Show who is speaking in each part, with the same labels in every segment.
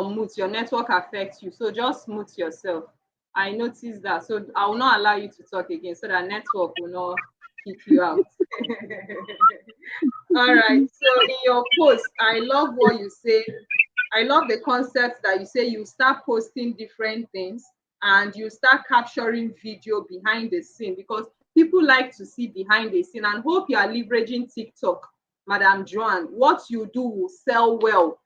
Speaker 1: mute, your network affects you. So just mute yourself. I noticed that. So I will not allow you to talk again so that network will not kick you out. All right. So in your post, I love what you say. I love the concept that you say you start posting different things and you start capturing video behind the scene, because people like to see behind the scene, and hope you are leveraging TikTok, Madam Joan. What you do will sell well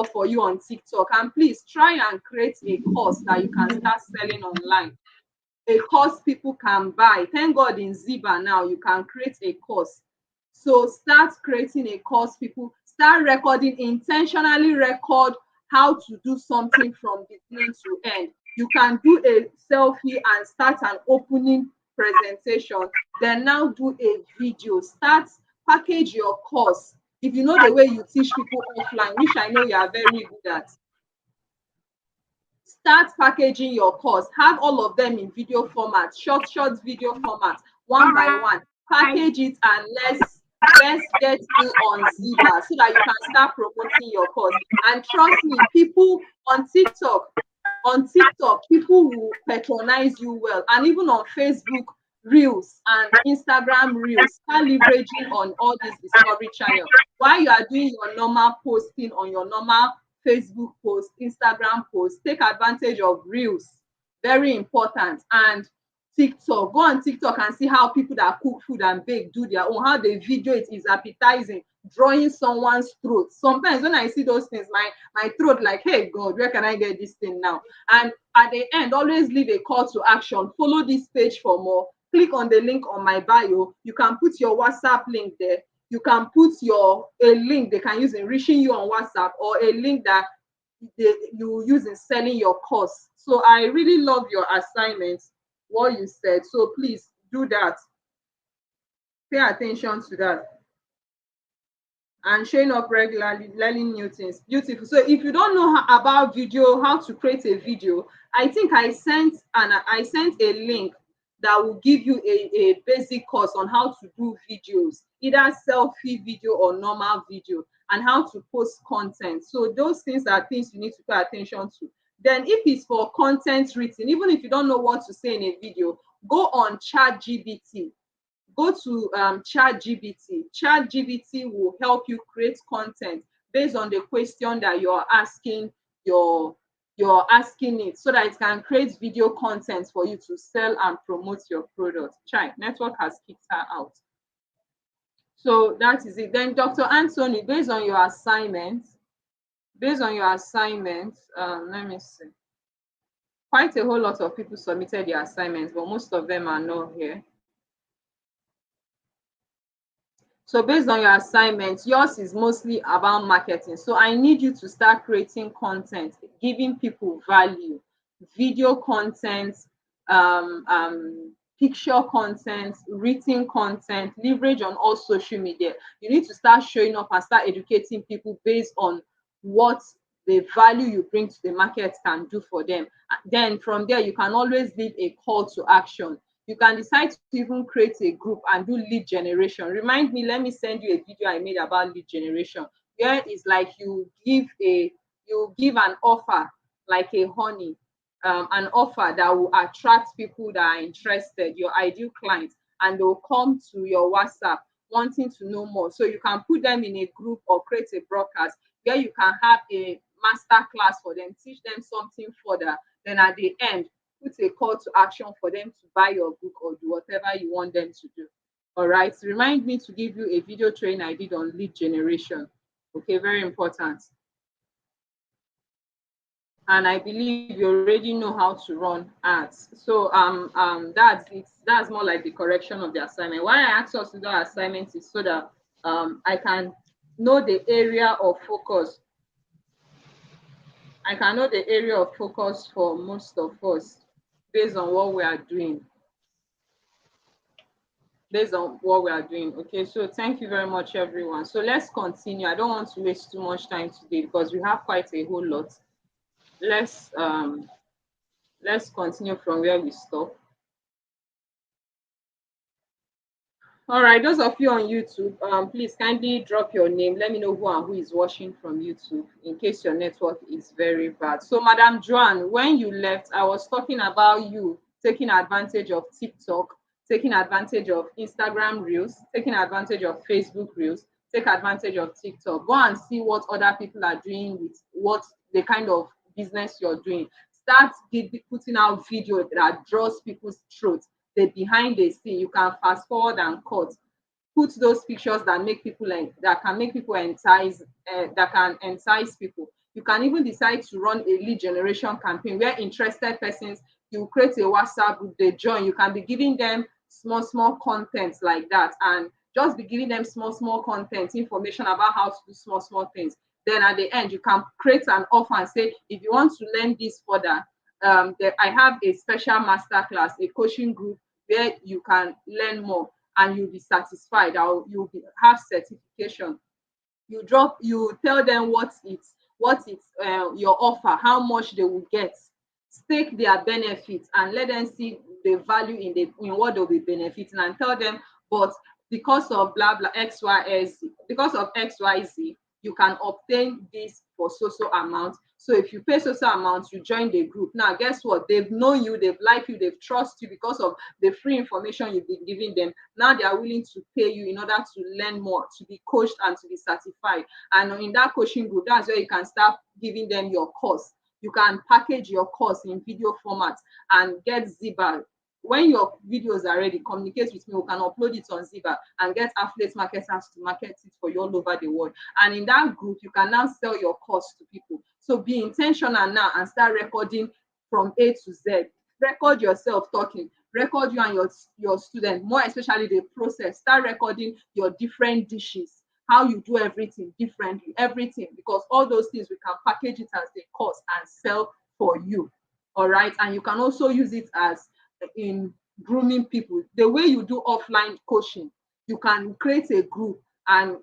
Speaker 1: for you on TikTok. And please try and create a course that you can start selling online. A course people can buy. Thank God in Ziba now you can create a course. So start creating a course, people. Start recording, intentionally record how to do something from beginning to end. You can do a selfie and start an opening presentation, then now do a video. Start, package your course. If you know the way you teach people offline, which I know you are very good at, start packaging your course. Have all of them in video format, short video format, one by one. Package it and let's get you on Ziba so that you can start promoting your course. And trust me, people on TikTok, people will patronize you well. And even on Facebook Reels and Instagram Reels, start leveraging on all these discovery channels. While you are doing your normal posting on your normal Facebook post, Instagram post, take advantage of Reels. Very important. And TikTok, go on TikTok and see how people that cook food and bake do their own, how they video it is appetizing, drawing someone's throat. Sometimes when I see those things, my throat like, hey God, where can I get this thing now? And at the end, always leave a call to action. Follow this page for more. Click on the link on my bio. You can put your WhatsApp link there. You can put a link they can use in reaching you on WhatsApp, or a link that you use in selling your course. So I really love your assignments, what you said. So please do that. Pay attention to that. And showing up regularly, learning new things. Beautiful. So if you don't know about video, how to create a video, I think I sent a link that will give you a basic course on how to do videos, either selfie video or normal video, and how to post content. So those things are things you need to pay attention to. Then if it's for content written, even if you don't know what to say in a video, go on ChatGPT. Go to ChatGPT. ChatGPT will help you create content based on the question that you're asking you're asking it, so that it can create video content for you to sell and promote your product. Network has kicked her out. So that is it. Then Dr. Anthony, based on your assignment, let me see. Quite a whole lot of people submitted their assignments, but most of them are not here. So based on your assignments, yours is mostly about marketing. So I need you to start creating content, giving people value, video content, picture content, written content, leverage on all social media. You need to start showing up and start educating people based on what the value you bring to the market can do for them. Then from there, you can always leave a call to action. You can decide to even create a group and do lead generation. Remind me, let me send you a video I made about lead generation, where it's like you give an offer, like a honey, an offer that will attract people that are interested, your ideal clients, and they'll come to your WhatsApp wanting to know more. So you can put them in a group or create a broadcast where you can have a master class for them, teach them something further. Then at the end, put a call to action for them to buy your book or do whatever you want them to do. All right. Remind me to give you a video training I did on lead generation. Okay, very important. And I believe you already know how to run ads. So that's it. That's more like the correction of the assignment. Why I asked us to do assignments is so that I can know the area of focus. I can know the area of focus for most of us based on what we are doing. Okay, so thank you very much, everyone. So let's continue. I don't want to waste too much time today because we have quite a whole lot. Let's continue from where we stop. All right, those of you on YouTube, please kindly drop your name. Let me know who and who is watching from YouTube in case your network is very bad. So, Madam Joan, when you left, I was talking about you taking advantage of TikTok, taking advantage of Instagram Reels, taking advantage of Facebook Reels, take advantage of TikTok. Go and see what other people are doing with what the kind of business you're doing. Start putting out video that draws people's throat, the behind the scene. You can fast forward and cut, put those pictures that make people that can make people entice, that can entice people. You can even decide to run a lead generation campaign where interested persons, you create a WhatsApp group, they join. You can be giving them small content like that, and just be giving them small content information about how to do small things. Then at the end, you can create an offer and say, if you want to learn this further, I have a special master class, a coaching group where you can learn more and you'll be satisfied, or have certification. You tell them what it's your offer, how much they will get, stake their benefits and let them see the value in what they'll be benefiting, and tell them, but because of blah blah xyz, because of xyz, you can obtain this for so amount. So if you pay so amount, you join the group. Now guess what, they've known you, they've liked you, they've trust you because of the free information you've been giving them. Now they are willing to pay you in order to learn more, to be coached and to be certified. And in that coaching group, that's where you can start giving them your course. You can package your course in video format and get Ziba. When your videos are ready, communicate with me. We can upload it on Ziba and get affiliate marketers to market it for you all over the world. And in that group, you can now sell your course to people. So be intentional now and start recording from A to Z. Record yourself talking. Record you and your student, more especially the process. Start recording your different dishes, how you do everything differently, everything, because all those things we can package it as a course and sell for you. All right. And you can also use it as in grooming people. The way you do offline coaching, you can create a group and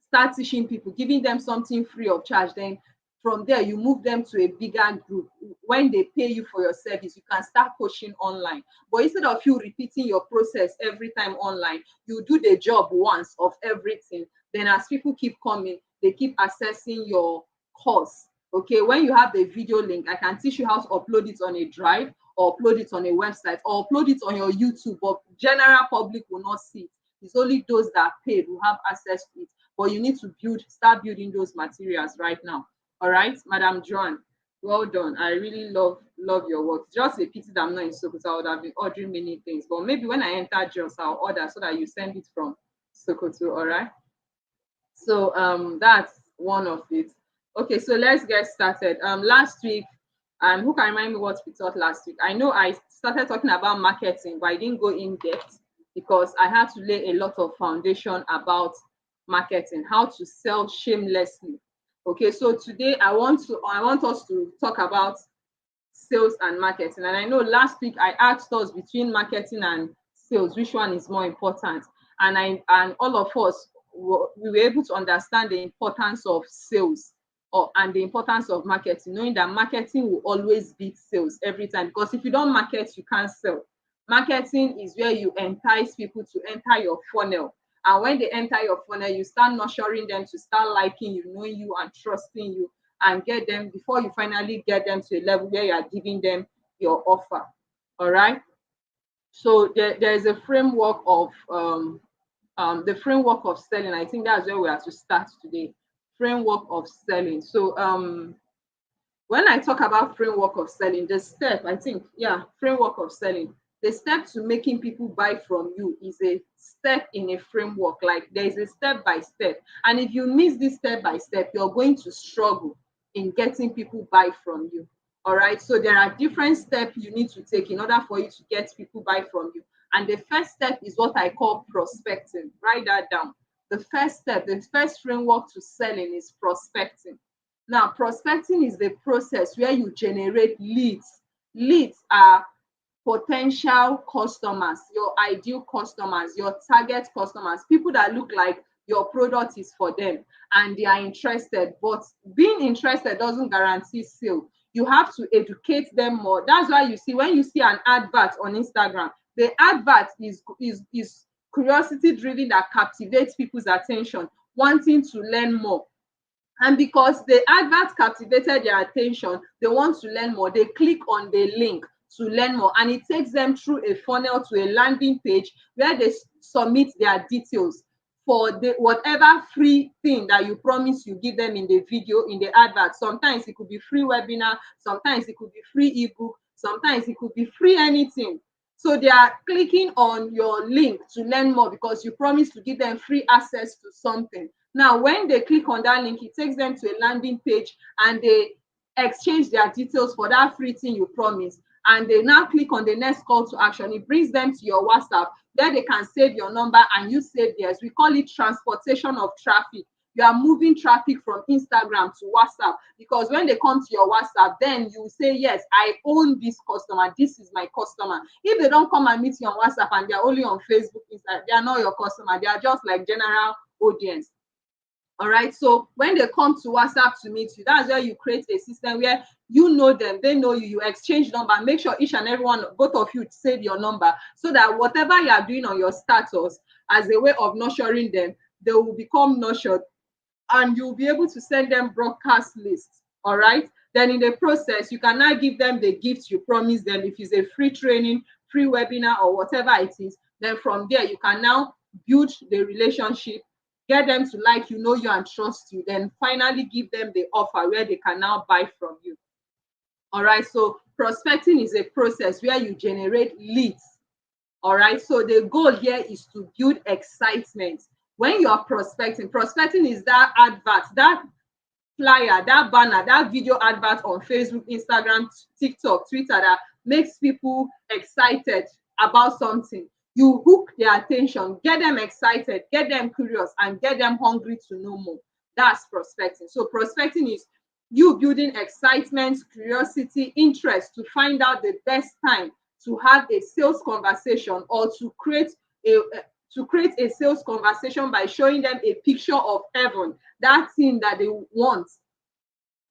Speaker 1: start teaching people, giving them something free of charge. Then from there, you move them to a bigger group. When they pay you for your service, you can start coaching online. But instead of you repeating your process every time online, you do the job once of everything. Then as people keep coming, they keep accessing your course. Okay, when you have the video link, I can teach you how to upload it on a drive, or upload it on a website, or upload it on your YouTube, but general public will not see it. It's only those that are paid who have access to it. But you need to start building those materials right now. All right, Madam Joan, well done. I really love your work. Just a pity that I'm not in Sokoto. I would have been ordering many things, but maybe when I enter Jos, I'll order so that you send it from Sokoto. All right. So that's one of it. Okay, so let's get started. Last week, who can remind me what we taught last week? I know I started talking about marketing, but I didn't go in depth because I had to lay a lot of foundation about marketing, how to sell shamelessly. Okay, so today I want us to talk about sales and marketing. And I know last week I asked us, between marketing and sales, which one is more important? And all of us we were able to understand the importance of sales, and the importance of marketing, knowing that marketing will always beat sales every time. Because if you don't market, you can't sell. Marketing is where you entice people to enter your funnel. And when they enter your funnel, you start nurturing them to start liking you, knowing you, and trusting you, and get them before you finally get them to a level where you are giving them your offer. All right. So there is a framework of the framework of selling. I think that's where we are to start today. Framework of selling. So when I talk about framework of selling, the step, I think, yeah, framework of selling, the step to making people buy from you is a step in a framework. Like there is a step by step. And if you miss this step by step, you're going to struggle in getting people buy from you. All right. So there are different steps you need to take in order for you to get people buy from you. And the first step is what I call prospecting. Write that down. The first step, the first framework to selling is prospecting. Now, prospecting is the process where you generate leads. Leads are potential customers, your ideal customers, your target customers, people that look like your product is for them and they are interested. But being interested doesn't guarantee sale. You have to educate them more. That's why you see, when you see an advert on Instagram, the advert is curiosity driven, that captivates people's attention, wanting to learn more. And because the advert captivated their attention, they want to learn more. They click on the link to learn more, and it takes them through a funnel to a landing page where they submit their details for the whatever free thing that you promise you give them in the video, in the advert. Sometimes it could be free webinar, sometimes it could be free ebook, sometimes it could be free anything. So they are clicking on your link to learn more because you promise to give them free access to something. Now, when they click on that link, it takes them to a landing page and they exchange their details for that free thing you promised. And they now click on the next call to action. It brings them to your WhatsApp where they can save your number and you save theirs. We call it transportation of traffic. You are moving traffic from Instagram to WhatsApp, because when they come to your WhatsApp, then you say, yes, I own this customer. This is my customer. If they don't come and meet you on WhatsApp and they're only on Facebook, they are not your customer. They are just like general audience. All right. So when they come to WhatsApp to meet you, that's where you create a system where you know them, they know you, you exchange number, make sure each and every one, both of you, save your number so that whatever you are doing on your status as a way of nurturing them, they will become nurtured and you'll be able to send them broadcast lists. All right. Then in the process, you can now give them the gifts you promised them. If it's a free training, free webinar, or whatever it is, then from there, you can now build the relationship, get them to like you, know you, and trust you. Then finally give them the offer where they can now buy from you. All right. So prospecting is a process where you generate leads. All right. So the goal here is to build excitement. When you are prospecting is that advert, that flyer, that banner, that video advert on Facebook, Instagram, TikTok, Twitter that makes people excited about something. You hook their attention, get them excited, get them curious, and get them hungry to know more. That's prospecting. So prospecting is you building excitement, curiosity, interest to find out the best time to have a sales conversation, or to create a sales conversation by showing them a picture of heaven, that thing that they want,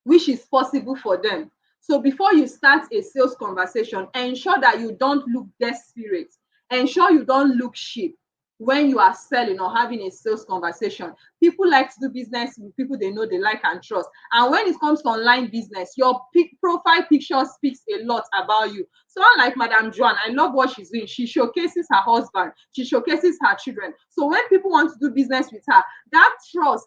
Speaker 1: which is possible for them. So before you start a sales conversation, ensure that you don't look desperate. Ensure you don't look cheap when you are selling or having a sales conversation. People like to do business with people they know, they like, and trust. And when it comes to online business, your profile picture speaks a lot about you. So unlike Madam Joan, I love what she's doing. She showcases her husband. She showcases her children. So when people want to do business with her, that trust,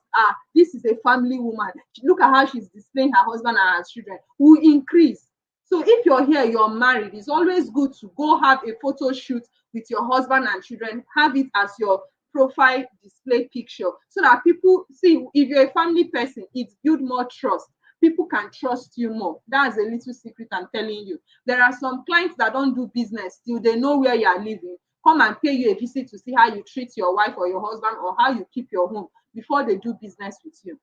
Speaker 1: this is a family woman. Look at how she's displaying her husband and her children, will increase. So if you're here, you're married, it's always good to go have a photo shoot with your husband and children. Have it as your profile display picture so that people see. If you're a family person, it builds more trust. People can trust you more. That's a little secret I'm telling you. There are some clients that don't do business till they know where you are living, come and pay you a visit to see how you treat your wife or your husband, or how you keep your home, before they do business with you.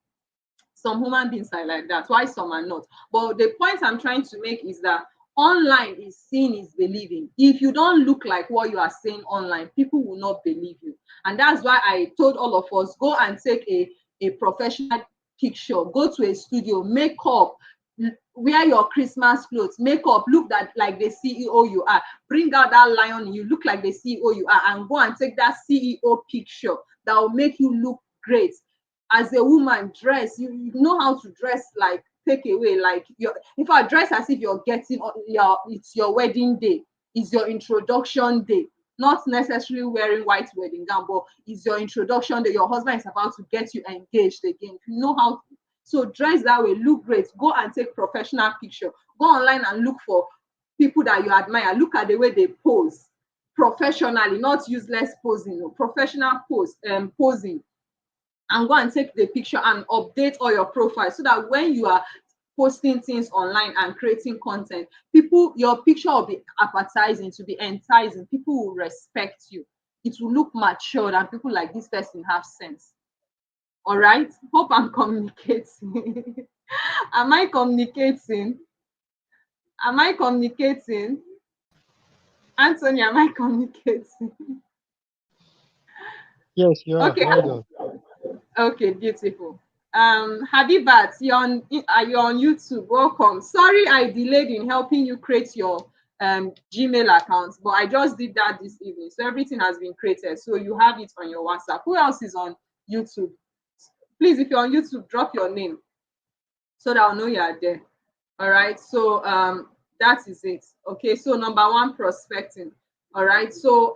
Speaker 1: Some human beings are like that, why some are not. But the point I'm trying to make is that online is seeing is believing. If you don't look like what you are saying online, people will not believe you. And that's why I told all of us, go and take a professional picture, go to a studio, make up, wear your Christmas clothes, make up, look that like the CEO you are, bring out that lion, you look like the CEO you are, and go and take that CEO picture that will make you look great. As a woman, dress, you know how to dress, like take away, like if I dress as if you're getting it's your wedding day, it's your introduction day, not necessarily wearing white wedding gown, but it's your introduction day. Your husband is about to get you engaged again. You know how to, so dress that way, look great, go and take professional picture, go online and look for people that you admire, look at the way they pose professionally, not useless posing, no, professional posing, and go and take the picture and update all your profiles so that when you are posting things online and creating content, your picture will be appetizing, to be enticing. People will respect you. It will look matured and people like, this person have sense. All right. Hope I'm communicating. Am I communicating? Am I communicating? Anthony, am I communicating?
Speaker 2: Yes, you are.
Speaker 1: Okay.
Speaker 2: Well done.
Speaker 1: Okay, beautiful. Habibat, you're on YouTube. Welcome. Sorry I delayed in helping you create your Gmail account, but I just did that this evening. So everything has been created. So you have it on your WhatsApp. Who else is on YouTube? Please, if you're on YouTube, drop your name so that I'll know you are there. All right. So that is it. Okay. So number one, prospecting. All right. So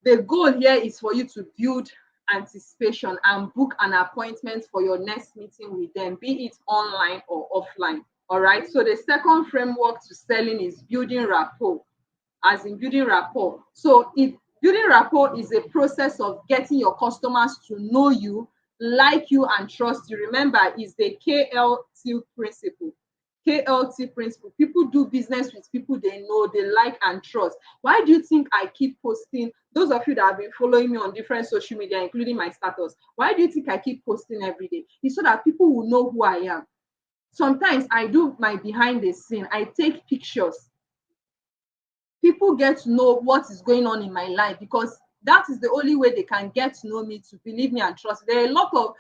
Speaker 1: the goal here is for you to build anticipation and book an appointment for your next meeting with them, be it online or offline. All right. So the second framework to selling is building rapport, as in building rapport. So building rapport is a process of getting your customers to know you, like you, and trust you. Remember, is the KLT principle. KLT principle. People do business with people they know, they like, and trust. Why do you think I keep posting? Those of you that have been following me on different social media, including my status, why do you think I keep posting every day? It's so that people will know who I am. Sometimes I do my behind the scene. I take pictures. People get to know what is going on in my life, because that is the only way they can get to know me, to believe me and trust. There are a lot of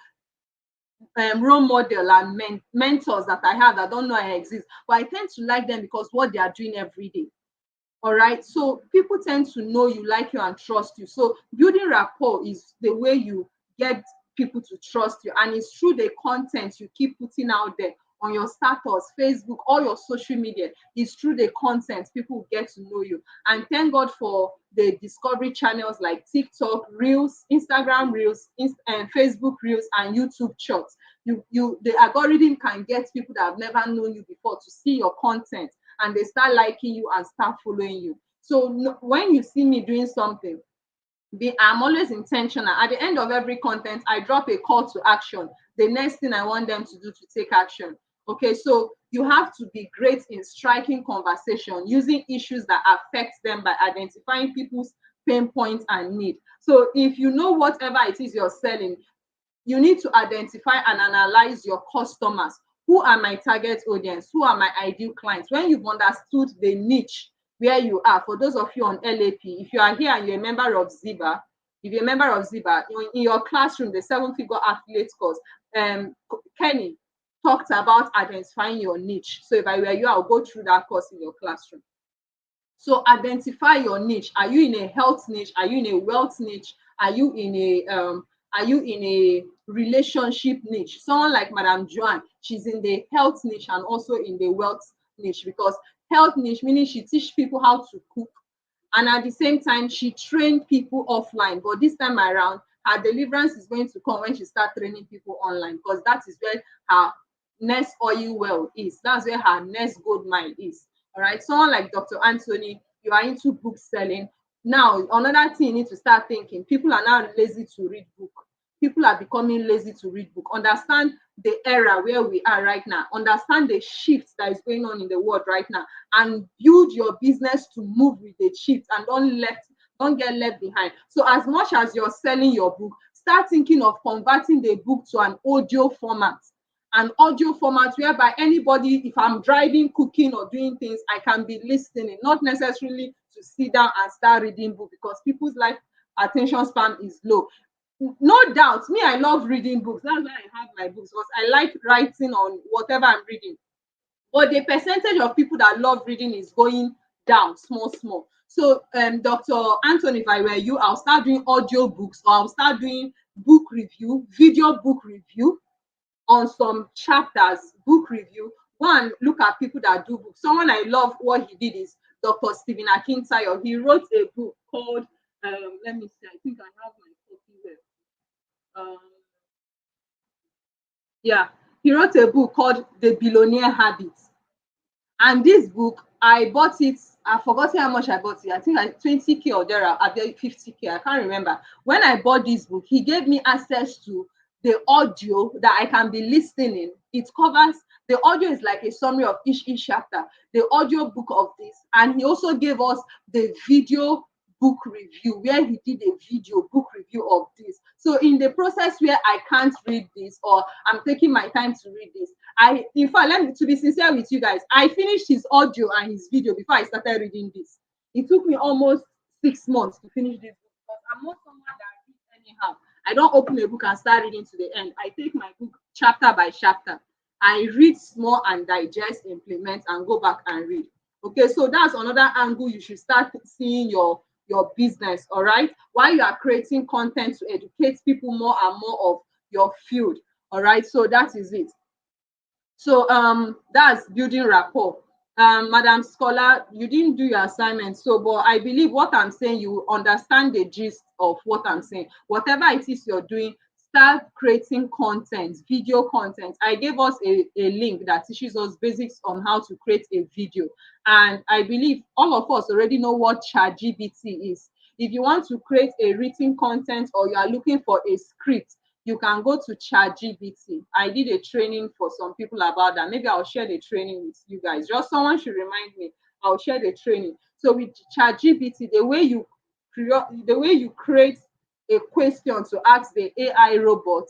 Speaker 1: role model and mentors that I have that don't know I exist, but I tend to like them because what they are doing every day. All right. So people tend to know you, like you, and trust you. So building rapport is the way you get people to trust you. And it's through the content you keep putting out there on your status, Facebook, all your social media. It's through the content people get to know you. And thank God for the discovery channels like TikTok, Reels, Instagram Reels, and Facebook Reels, and YouTube Shorts. The algorithm can get people that have never known you before to see your content, and they start liking you and start following you. So when you see me doing something, I'm always intentional. At the end of every content, I drop a call to action. The next thing I want them to do to take action. Okay, so you have to be great in striking conversation, using issues that affect them by identifying people's pain points and need. So if you know whatever it is you're selling, you need to identify and analyze your customers. Who are my target audience? Who are my ideal clients? When you've understood the niche where you are, for those of you on LAP, if you are here and you're a member of Ziba, if you're a member of Ziba, in your classroom, the 7-figure affiliate course, Kenny talked about identifying your niche. So if I were you, I'll go through that course in your classroom. So identify your niche. Are you in a health niche? Are you in a wealth niche? Are you in a relationship niche? Someone like Madame Joanne, she's in the health niche and also in the wealth niche, because health niche meaning she teach people how to cook, and at the same time she trained people offline. But this time around, her deliverance is going to come when she starts training people online, because that is where her next oil well is. That's where her next gold mine is. All right. Someone like Dr. Anthony, you are into book selling. Now, another thing you need to start thinking, people are now lazy to read book. People are becoming lazy to read book. Understand the era where we are right now. Understand the shift that is going on in the world right now, and build your business to move with the shift, and don't get left behind. So as much as you're selling your book, start thinking of converting the book to an audio format. An audio format whereby anybody, if I'm driving, cooking, or doing things, I can be listening, not necessarily to sit down and start reading book, because people's life attention span is low. No doubt, me, I love reading books. That's why I have my books, because I like writing on whatever I'm reading. But the percentage of people that love reading is going down small. So Dr. Anthony, if I were you, I'll start doing audio books, or I'll start doing book review, video book review on some chapters, book review. One, look at people that do books. Someone I love what he did is Dr. Stephen Akintayo. He wrote a book called let me see, I think I have my copy there. Yeah, he wrote a book called The Billionaire Habits. And this book, I bought it. I forgot how much I bought it. I think like 20K or there, I 50K. I can't remember. When I bought this book, he gave me access to the audio that I can be listening. It covers, the audio is like a summary of each chapter, the audio book of this. And he also gave us the video book review, where he did a video book review of this. So in the process where I can't read this, or I'm taking my time to read this, in fact, to be sincere with you guys, I finished his audio and his video before I started reading this. It took me almost 6 months to finish this book, because I'm not someone that reads anyhow. I don't open a book and start reading to the end. I take my book chapter by chapter. I read small and digest, implement, and go back and read. Okay, so that's another angle you should start seeing your business, all right? While you are creating content to educate people more and more of your field, all right? So that is it. So that's building rapport. Madam Scholar, you didn't do your assignment, so but I believe what I'm saying, you understand the gist of what I'm saying. Whatever it is you're doing, start creating content, video content. I gave us a link that teaches us basics on how to create a video. And I believe all of us already know what ChatGPT is. If you want to create a written content or you are looking for a script, you can go to ChatGPT. I did a training for some people about that. Maybe I'll share the training with you guys. Just someone should remind me. I'll share the training. So with ChatGPT, the way you create a question to ask the AI robot,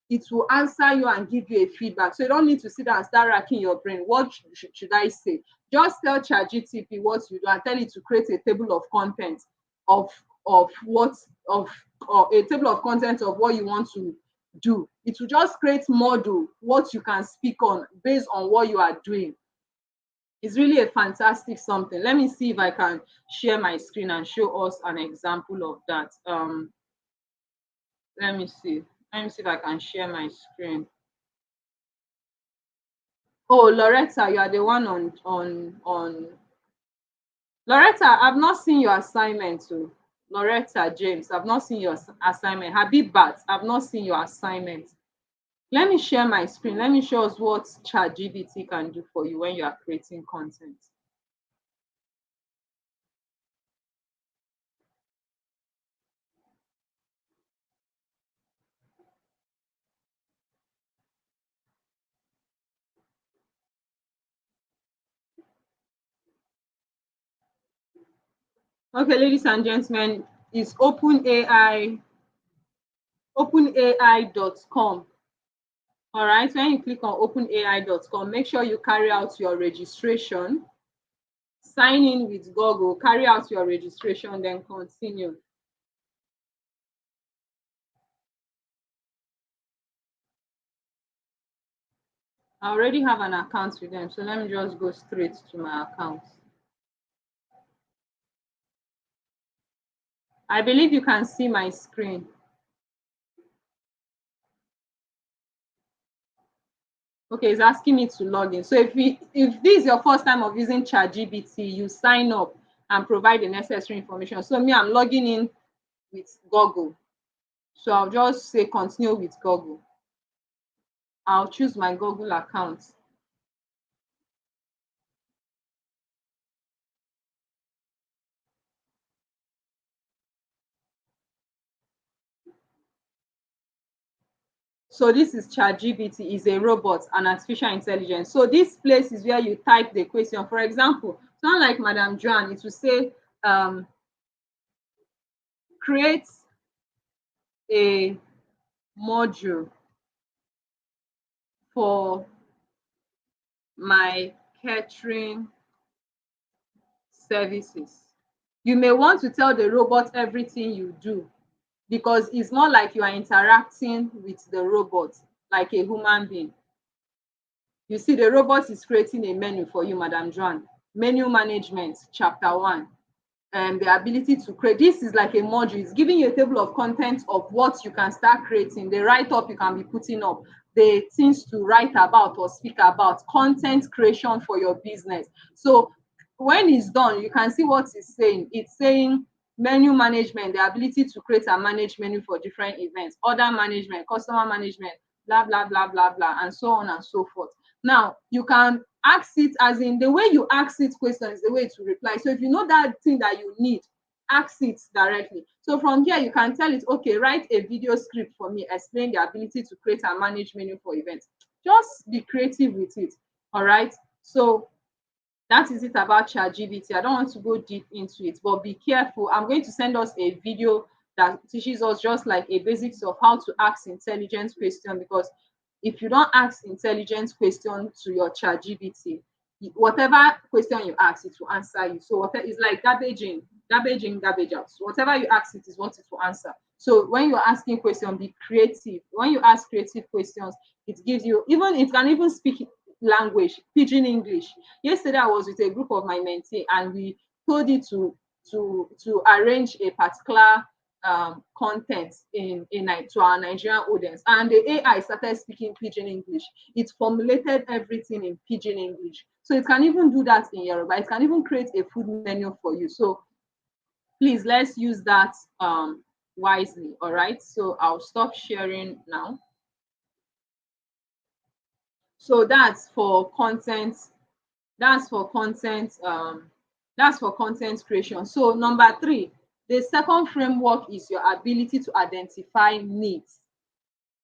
Speaker 1: it will answer you and give you a feedback. So you don't need to sit down and start racking your brain. What should I say? Just tell ChatGPT what you do and tell it to create a table of content of what of or a table of content of what you want to do. It will just create model what you can speak on based on what you are doing. It's really a fantastic something. Let me see if I can share my screen and show us an example of that. Let me see. Let me see if I can share my screen. Oh, Loretta, you are the one on Loretta. I've not seen your assignment. Too. Loretta James, I've not seen your assignment. Habibat, I've not seen your assignment. Let me share my screen. Let me show us what ChatGPT can do for you when you are creating content. Okay, ladies and gentlemen, it's openai.com. All right, when you click on openai.com, make sure you carry out your registration. Sign in with Google, carry out your registration, then continue. I already have an account with them, so let me just go straight to my account. I believe you can see my screen. Okay, it's asking me to log in. So if this is your first time of using ChatGPT, you sign up and provide the necessary information. So me, I'm logging in with Google. So I'll just say continue with Google. I'll choose my Google account. So this is ChatGPT, is a robot, an artificial intelligence. So this place is where you type the question. For example, someone like Madam Joan, it will say, create a module for my catering services. You may want to tell the robot everything you do because it's more like you are interacting with the robot like a human being. You see, the robot is creating a menu for you, Madam Joan. Menu management, chapter 1. And the ability to create. This is like a module. It's giving you a table of contents of what you can start creating, the write-up you can be putting up, the things to write about or speak about, content creation for your business. So when it's done, you can see what it's saying. It's saying menu management, the ability to create and manage menu for different events, order management, customer management, blah, blah, blah, blah, blah, and so on and so forth. Now, you can ask it, as in the way you ask it questions, the way to reply. So if you know that thing that you need, ask it directly. So from here, you can tell it, okay, write a video script for me, explain the ability to create and manage menu for events. Just be creative with it, all right? So that is it about ChatGPT. I don't want to go deep into it, but be careful. I'm going to send us a video that teaches us just like a basics of how to ask intelligent question, because if you don't ask intelligent question to your ChatGPT, whatever question you ask, it will answer you. So whatever is like garbage in, garbage out. So whatever you ask it is what it will answer. So when you're asking questions, be creative. When you ask creative questions, it gives you, even it can even speak language, pidgin English. Yesterday I was with a group of my mentee and we told it to arrange a particular content to our Nigerian audience, and the AI started speaking pidgin English. It formulated everything in pidgin English, so it can even do that in Yoruba. It can even create a food menu for you. So please, let's use that wisely. All right, so I'll stop sharing now. So that's for content. That's for content. That's for content creation. So number 3, the second framework is your ability to identify needs.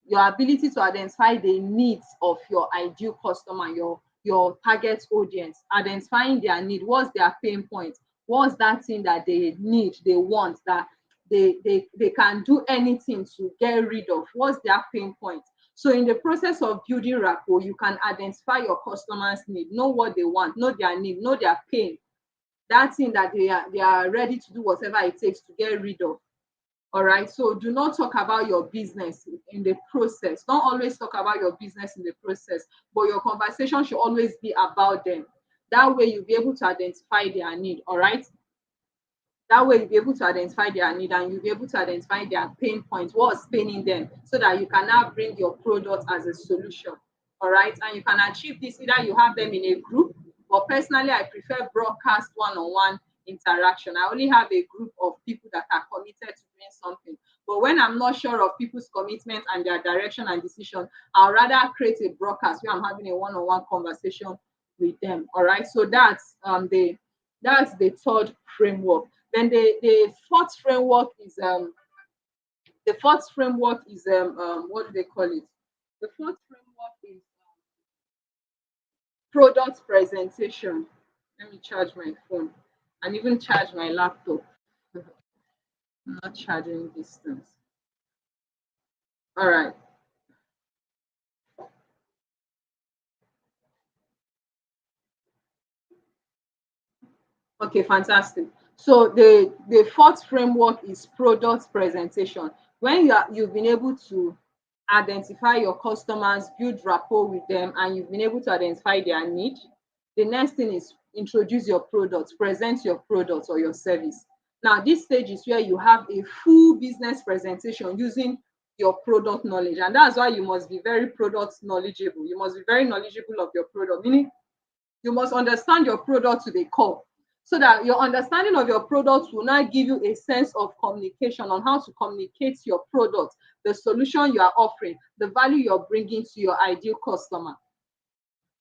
Speaker 1: Your ability to identify the needs of your ideal customer, your target audience, identifying their need. What's their pain point? What's that thing that they need, they want, that they can do anything to get rid of? What's their pain point? So in the process of building rapport, you can identify your customers' need, know what they want, know their need, know their pain, that thing that they are ready to do whatever it takes to get rid of. All right, so do not talk about your business in the process. Don't always talk about your business in the process, but your conversation should always be about them. That way you'll be able to identify their need. All right, that way you'll be able to identify their need and you'll be able to identify their pain points, what's paining them, so that you can now bring your product as a solution. All right, and you can achieve this either you have them in a group, but personally I prefer broadcast one-on-one interaction. I only have a group of people that are committed to doing something. But when I'm not sure of people's commitment and their direction and decision, I'll rather create a broadcast where I'm having a one-on-one conversation with them. All right, so that's the third framework. Then the fourth framework is what do they call it? The fourth framework is product presentation. Let me charge my phone and even charge my laptop. I'm not charging distance. All right. Okay, fantastic. So the fourth framework is product presentation. When you've been able to identify your customers, build rapport with them, and you've been able to identify their need, the next thing is introduce your product, present your product or your service. Now, this stage is where you have a full business presentation using your product knowledge, and that's why you must be very product knowledgeable. You must be very knowledgeable of your product, meaning you must understand your product to the core, so that your understanding of your product will now give you a sense of communication on how to communicate your product, the solution you are offering, the value you're bringing to your ideal customer.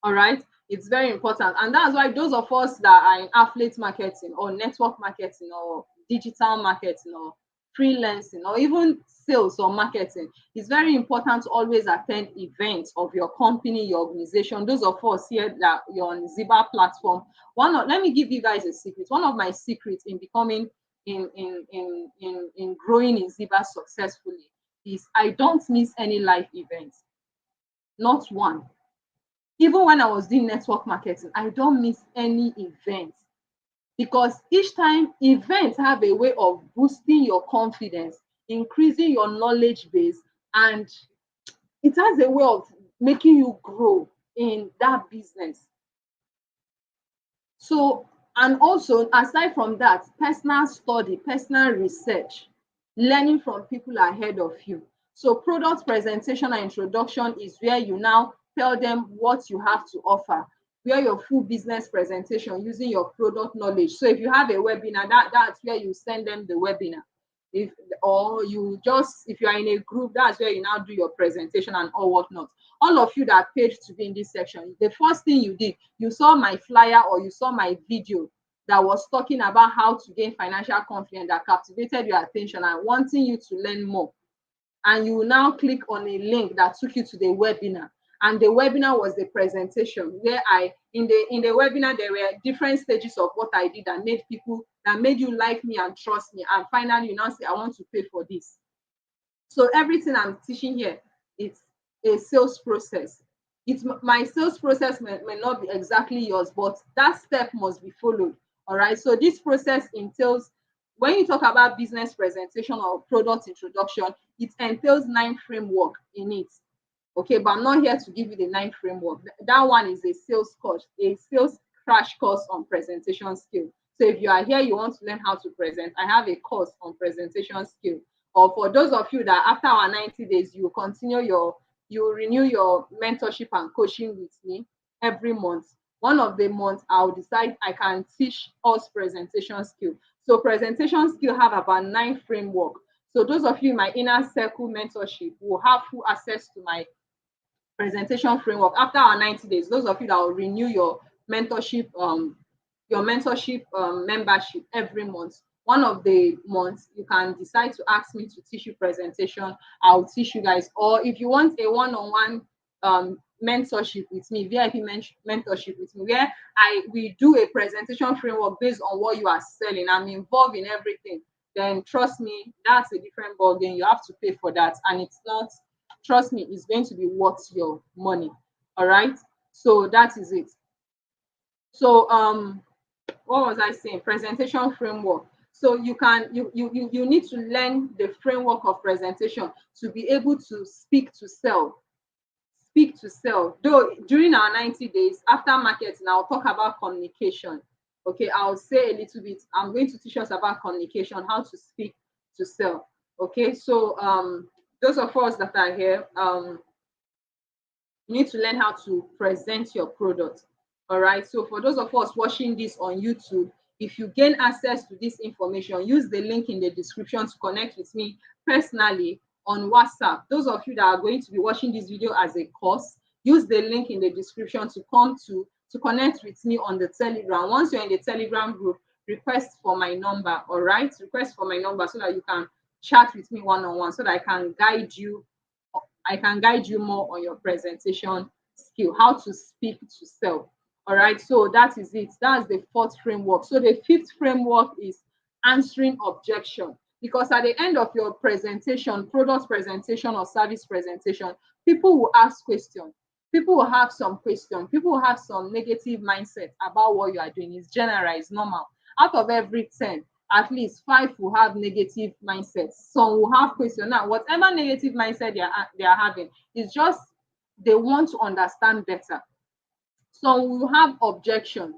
Speaker 1: All right, it's very important. And that's why those of us that are in affiliate marketing or network marketing or digital marketing or freelancing or even sales or marketing, it's very important to always attend events of your company, your organization. Those of us here that you're on Ziba platform, let me give you guys a secret. One of my secrets in becoming in growing in Ziba successfully is I don't miss any live events. Not one. Even when I was doing network marketing, I don't miss any events, because each time events have a way of boosting your confidence, increasing your knowledge base, and it has a way of making you grow in that business. So, and also aside from that, personal study, personal research, learning from people ahead of you. So product presentation and introduction is where you now tell them what you have to offer, where your full business presentation using your product knowledge. So if you have a webinar, that's where you send them the webinar. If you are in a group, that's where you now do your presentation and all whatnot. All of you that paid to be in this section, the first thing you did, you saw my flyer or you saw my video that was talking about how to gain financial confidence, that captivated your attention and wanting you to learn more. And you will now click on a link that took you to the webinar. And the webinar was the presentation where in the webinar, there were different stages of what I did that made you like me and trust me. And finally, you now say, I want to pay for this. So everything I'm teaching here, it's a sales process. My sales process may not be exactly yours, but that step must be followed. All right. So this process entails, when you talk about business presentation or product introduction, it entails 9 framework in it. Okay, but I'm not here to give you the 9 framework. That one is a sales course, a sales crash course on presentation skill. So if you are here, you want to learn how to present, I have a course on presentation skill. Or for those of you that after our 90 days, you renew your mentorship and coaching with me every month. One of the months, I'll decide I can teach us presentation skill. So presentation skill have about 9 framework. So those of you in my inner circle mentorship will have full access to my presentation framework after our 90 days. Those of you that will renew mentorship your mentorship membership every month, one of the months you can decide to ask me to teach you presentation. I'll teach you guys. Or if you want a one-on-one mentorship with me, mentorship with me, where we do a presentation framework based on what you are selling, I'm involved in everything, then trust me, that's a different ballgame. You have to pay for that, and it's not, trust me, it's going to be worth your money. All right, so that is it. So what was I saying? Presentation framework. So you need to learn the framework of presentation to be able to speak to sell. Speak to sell. Though during our 90 days after marketing, I'll talk about communication. Okay, I'll say a little bit. I'm going to teach us about communication, how to speak to sell. Okay, so those of us that are here, you need to learn how to present your product. All right, so for those of us watching this on YouTube, if you gain access to this information, use the link in the description to connect with me personally on WhatsApp. Those of you that are going to be watching this video as a course, use the link in the description to come to connect with me on the Telegram. Once you're in the Telegram group, request for my number. All right, request for my number so that you can chat with me one-on-one, so that I can guide you more on your presentation skill, how to speak to sell. All right, so that is it. That's the 4th framework. So the 5th framework is answering objection. Because at the end of your presentation, product presentation or service presentation, people will ask questions. People will have some questions. People will have some negative mindset about what you are doing. It's general, it's normal. Out of every 10, at least 5 will have negative mindsets. Some will have questions. Now, whatever negative mindset they are having, is just they want to understand better. Some will have objection.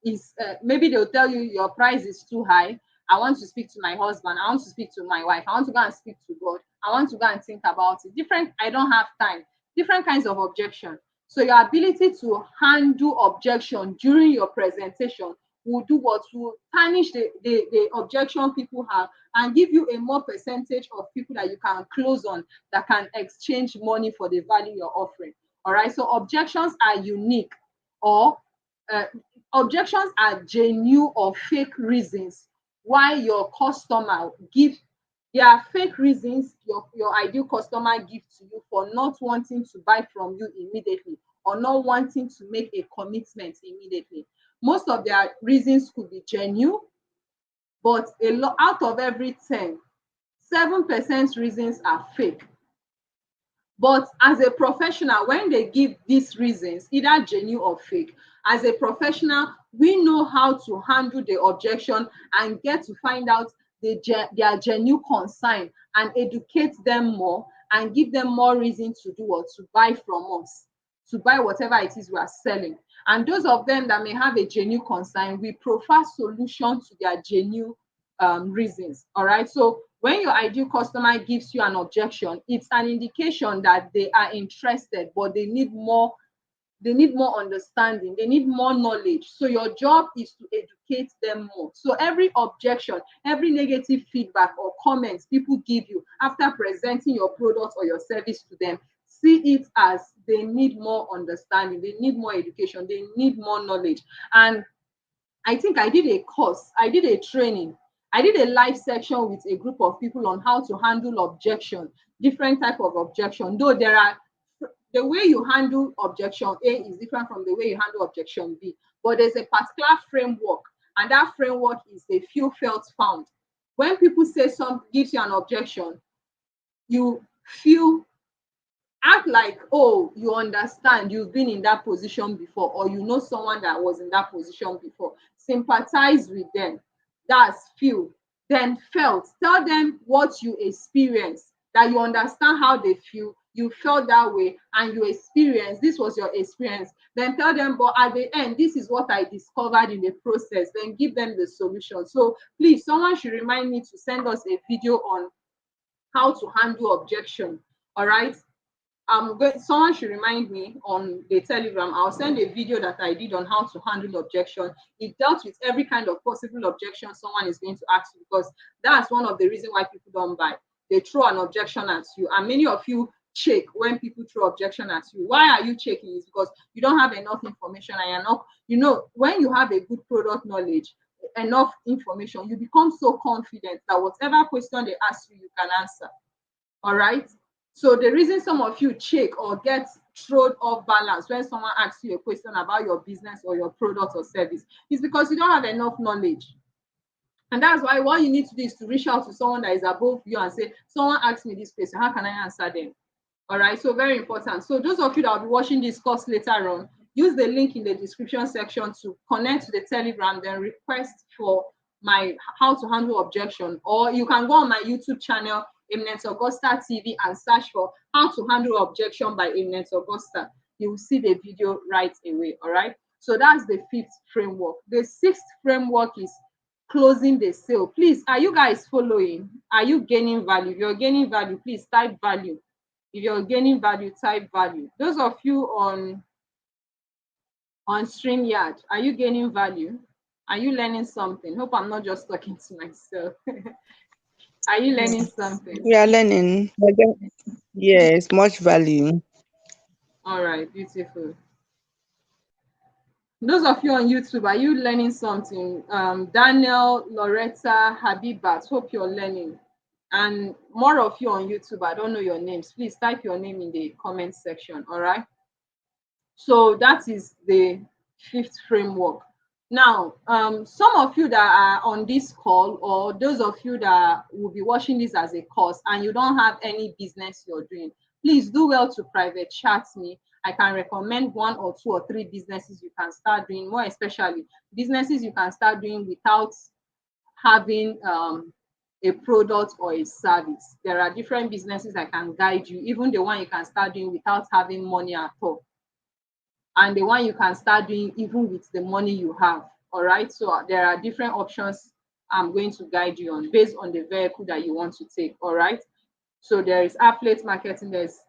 Speaker 1: Is maybe they'll tell you your price is too high. I want to speak to my husband. I want to speak to my wife. I want to go and speak to God. I want to go and think about it. Different. I don't have time. Different kinds of objection. So your ability to handle objection during your presentation will do what will tarnish the objection people have and give you a more percentage of people that you can close on, that can exchange money for the value you're offering. All right. So objections are unique, or uh, objections are genuine or fake reasons why your customer give. There are fake reasons your ideal customer gives to you for not wanting to buy from you immediately, or not wanting to make a commitment immediately. Most of their reasons could be genuine, but out of every 10, 7% reasons are fake. But as a professional, when they give these reasons, either genuine or fake, as a professional, we know how to handle the objection and get to find out their genuine concern and educate them more and give them more reason to do what, to buy from us, to buy whatever it is we are selling. And those of them that may have a genuine concern, we provide solutions to their genuine reasons. All right. So when your ideal customer gives you an objection, it's an indication that they are interested, but they need more understanding, they need more knowledge. So your job is to educate them more. So every objection, every negative feedback or comments people give you after presenting your product or your service to them, see it as they need more understanding, they need more education, they need more knowledge. And I think I did a course, I did a training, I did a live section with a group of people on how to handle objection, different type of objection. Though there are, the way you handle objection A is different from the way you handle objection B, but there's a particular framework, and that framework is the feel, felt, found. When people say some gives you an objection, you feel, act like, oh, you understand, you've been in that position before, or you know someone that was in that position before. Sympathize with them. That's feel. Then felt, tell them what you experienced. that you understand how they feel, you felt that way, and you experienced, this was your experience, then tell them, but at the end, this is what I discovered in the process, then give them the solution. So please, someone should remind me to send us a video on how to handle objection. All right. Someone should remind me on the Telegram. I'll send a video that I did on how to handle objection. It dealt with every kind of possible objection someone is going to ask you, because that's one of the reasons why people don't buy. They throw an objection at you, and many of you check when people throw objection at you. Why are you checking? It's because you don't have enough information, and you're not, when you have a good product knowledge, enough information, you become so confident that whatever question they ask you, you can answer. All right. So the reason some of you check or get thrown off balance when someone asks you a question about your business or your product or service is because you don't have enough knowledge. And that's why what you need to do is to reach out to someone that is above you and say, someone asked me this question, how can I answer them? All right, so very important. So those of you that will be watching this course later on, use the link in the description section to connect to the Telegram, then request for my how to handle objection. Or you can go on my YouTube channel, Eminence Augusta TV, and search for how to handle objection by Eminence Augusta. You will see the video right away. All right, so that's the 5th framework. The 6th framework is closing the sale. Please, are you guys following? Are you gaining value? If you're gaining value, please type value. If you're gaining value, type value. Those of you on StreamYard, are you gaining value? Are you learning something? Hope I'm not just talking to myself. Are you learning something?
Speaker 2: We are learning. Yes, much value.
Speaker 1: All right, beautiful. Those of you on YouTube, are you learning something? Daniel, Loretta, Habibat, hope you're learning. And more of you on YouTube, I don't know your names. Please type your name in the comment section. All right. So that is the 5th framework. Now, some of you that are on this call, or those of you that will be watching this as a course and you don't have any business you're doing, please do well to private chat me. I can recommend 1 or 2 or 3 businesses you can start doing, more especially businesses you can start doing without having a product or a service. There are different businesses I can guide you, even the one you can start doing without having money at all, and the one you can start doing even with the money you have. All right, so there are different options I'm going to guide you on based on the vehicle that you want to take. All right, so there is affiliate marketing, there's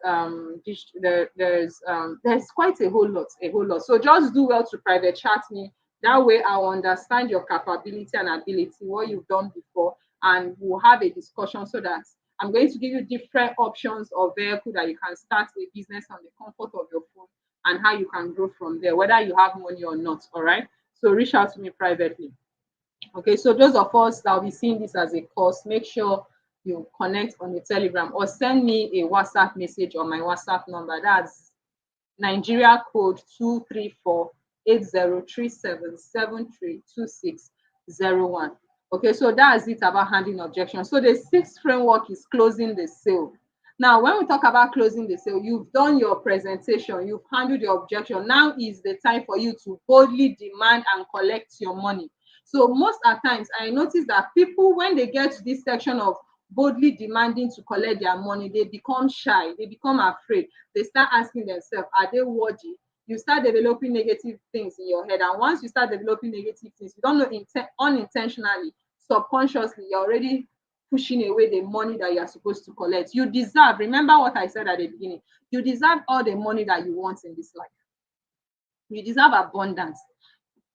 Speaker 1: there's quite a whole lot. So just do well to private chat me. That way I'll understand your capability and ability, what you've done before, and we'll have a discussion, so that I'm going to give you different options of vehicle that you can start a business on the comfort of your phone, and how you can grow from there, whether you have money or not. All right, so reach out to me privately. Okay, so those of us that will be seeing this as a course, make sure you connect on the Telegram or send me a WhatsApp message on my WhatsApp number. That's Nigeria code 234-8037732601. Okay, so that's it about handling objection. So the 6th framework is closing the sale. Now, when we talk about closing the sale, you've done your presentation, you've handled the objection. Now is the time for you to boldly demand and collect your money. So most at times, I notice that people, when they get to this section of boldly demanding to collect their money, they become shy, they become afraid. They start asking themselves, are they worthy? You start developing negative things in your head. And once you start developing negative things, you don't know, unintentionally, subconsciously, you're already pushing away the money that you're supposed to collect. You deserve, remember what I said at the beginning, you deserve all the money that you want in this life. You deserve abundance.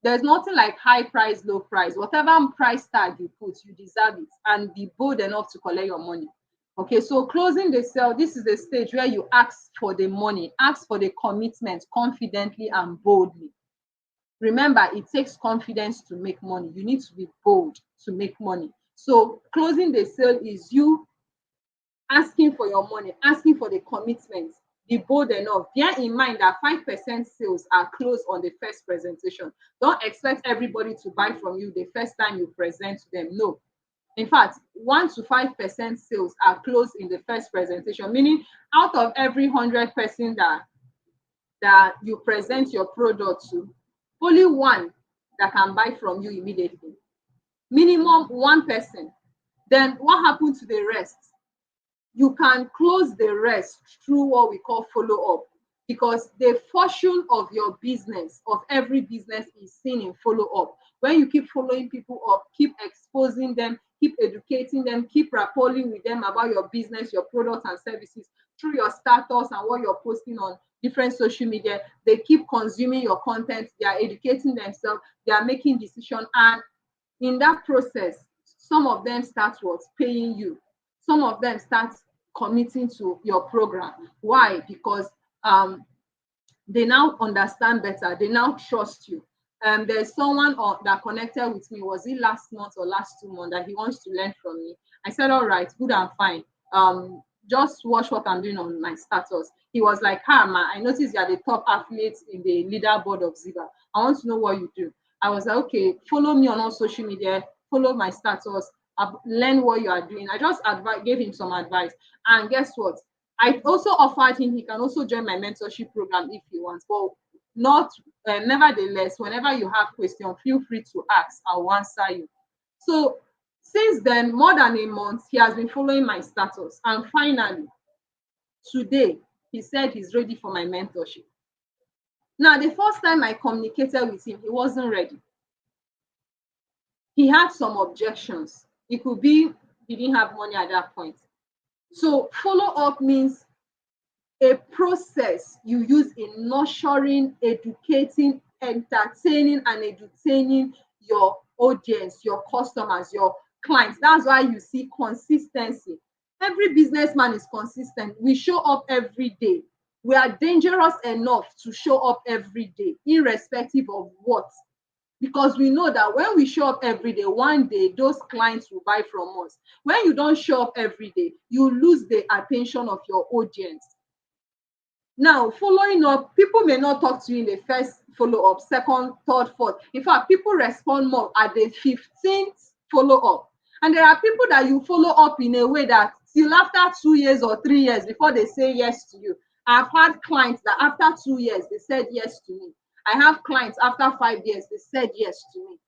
Speaker 1: There's nothing like high price, low price. Whatever price tag you put, you deserve it, and be bold enough to collect your money. Okay, so closing the sale, this is the stage where you ask for the money, ask for the commitment confidently and boldly. Remember, it takes confidence to make money. You need to be bold to make money. So closing the sale is you asking for your money, asking for the commitment. Be bold enough. Bear in mind that 5% sales are closed on the first presentation. Don't expect everybody to buy from you the first time you present to them. No. In fact, 1 to 5% sales are closed in the first presentation, meaning out of every 100 person that you present your product to, only 1 that can buy from you immediately. Minimum 1 person. Then what happened to the rest? you can close the rest through what we call follow up, because the fortune of your business, of every business, is seen in follow up. When you keep following people up, keep exposing them, keep educating them, keep rapporting with them about your business, your products and services through your status and what you're posting on different social media, they keep consuming your content, they are educating themselves, they are making decisions, and in that process, some of them start what? Paying you. Some of them start committing to your program. Why? Because they now understand better, they now trust you. There's someone that connected with me, was it last month or last 2 months, that he wants to learn from me. I said, all right, good and fine. Just watch what I'm doing on my status. He was like, man, I noticed you're the top athlete in the leaderboard of Ziba. I want to know what you do. I was like, okay, follow me on all social media, follow my status, learn what you are doing. I just gave him some advice. And guess what? I also offered him he can also join my mentorship program if he wants. But not nevertheless, whenever you have questions, feel free to ask. I'll answer you. So since then, more than a month, he has been following my status. And finally, today, he said he's ready for my mentorship. Now, the first time I communicated with him, he wasn't ready. He had some objections. It could be he didn't have money at that point. So follow up means a process you use in nurturing, educating, entertaining, and edutaining your audience, your customers, your clients. That's why you see consistency. Every businessman is consistent. We show up every day. We are dangerous enough to show up every day, irrespective of what. Because we know that when we show up every day, one day those clients will buy from us. When you don't show up every day, you lose the attention of your audience. Now, following up, people may not talk to you in the first follow-up, second, third, fourth. In fact, people respond more at the 15th follow-up. And there are people that you follow up in a way that till after 2 years or 3 years before they say yes to you. I've had clients that after 2 years, they said yes to me. I have clients after 5 years, they said yes to me.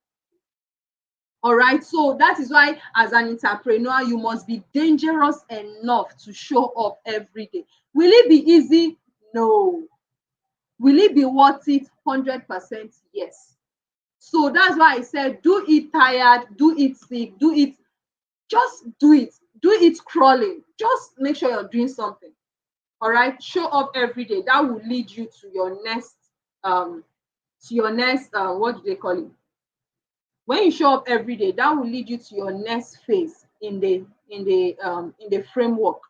Speaker 1: All right, so that is why as an entrepreneur, you must be dangerous enough to show up every day. Will it be easy? No. Will it be worth it? 100% yes. So that's why I said, do it tired, do it sick, do it, just do it. Do it crawling. Just make sure you're doing something. All right, show up every day. That will lead you to your next, what do they call it? When you show up every day, that will lead you to your next phase in the framework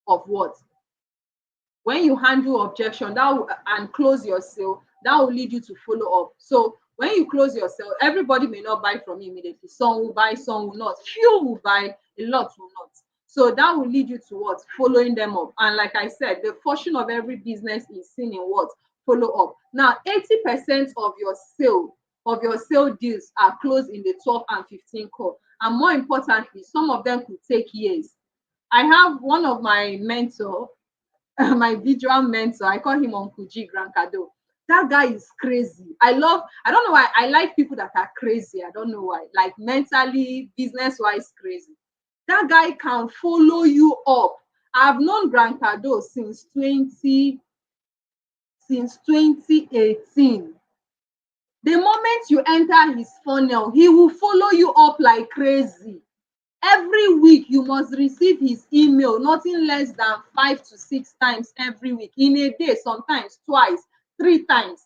Speaker 1: of what? When you handle objection and close your sale, that will lead you to follow up. So when you close your sale, everybody may not buy from you immediately. Some will buy, some will not. Few will buy, a lot will not. So that will lead you to what? Following them up. And like I said, the fortune of every business is seen in what? Follow up. Now, 80% of your sale deals are closed in the 12 and 15 call. And more importantly, some of them could take years. I have one of my mentor, my visual mentor, I call him Uncle G Grancado. That guy is crazy. I don't know why, I like people that are crazy. I don't know why, like mentally, business-wise crazy. That guy can follow you up. I've known Grancado since 2018. The moment you enter his funnel, he will follow you up like crazy. Every week, you must receive his email, nothing less than 5 to 6 times every week. In a day, sometimes twice, 3 times.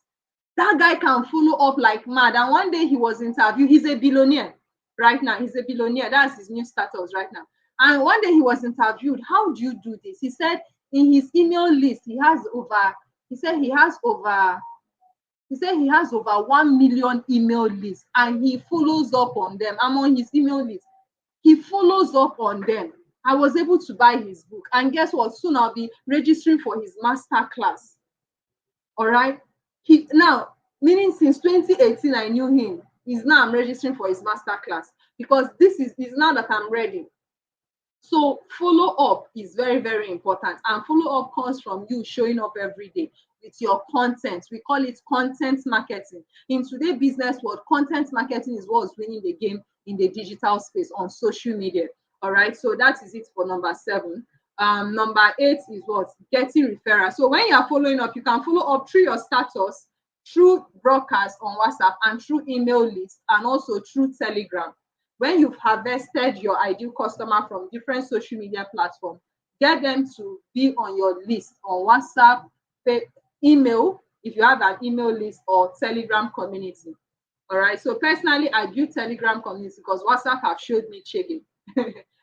Speaker 1: That guy can follow up like mad. And one day he was interviewed. He's a billionaire right now. He's a billionaire. That's his new status right now. And one day he was interviewed. How do you do this? He said in his email list, he has over 1 million email lists, and he follows up on them. I'm on his email list. He follows up on them. I was able to buy his book. And guess what? Soon I'll be registering for his master class. All right. Meaning since 2018, I knew him. I'm registering for his master class because this is now that I'm ready. So follow up is very, very important. And follow up comes from you showing up every day with your content. We call it content marketing. In today's business world, content marketing is what's winning the game in the digital space on social media. All right. So that is it for number 7. Number 8 is what? Getting referrals. So when you are following up, you can follow up through your status, through broadcast on WhatsApp, and through email lists, and also through Telegram. When you've harvested your ideal customer from different social media platforms, get them to be on your list on WhatsApp, email, if you have an email list, or Telegram community. All right. So personally, I do Telegram community because WhatsApp have showed me chicken.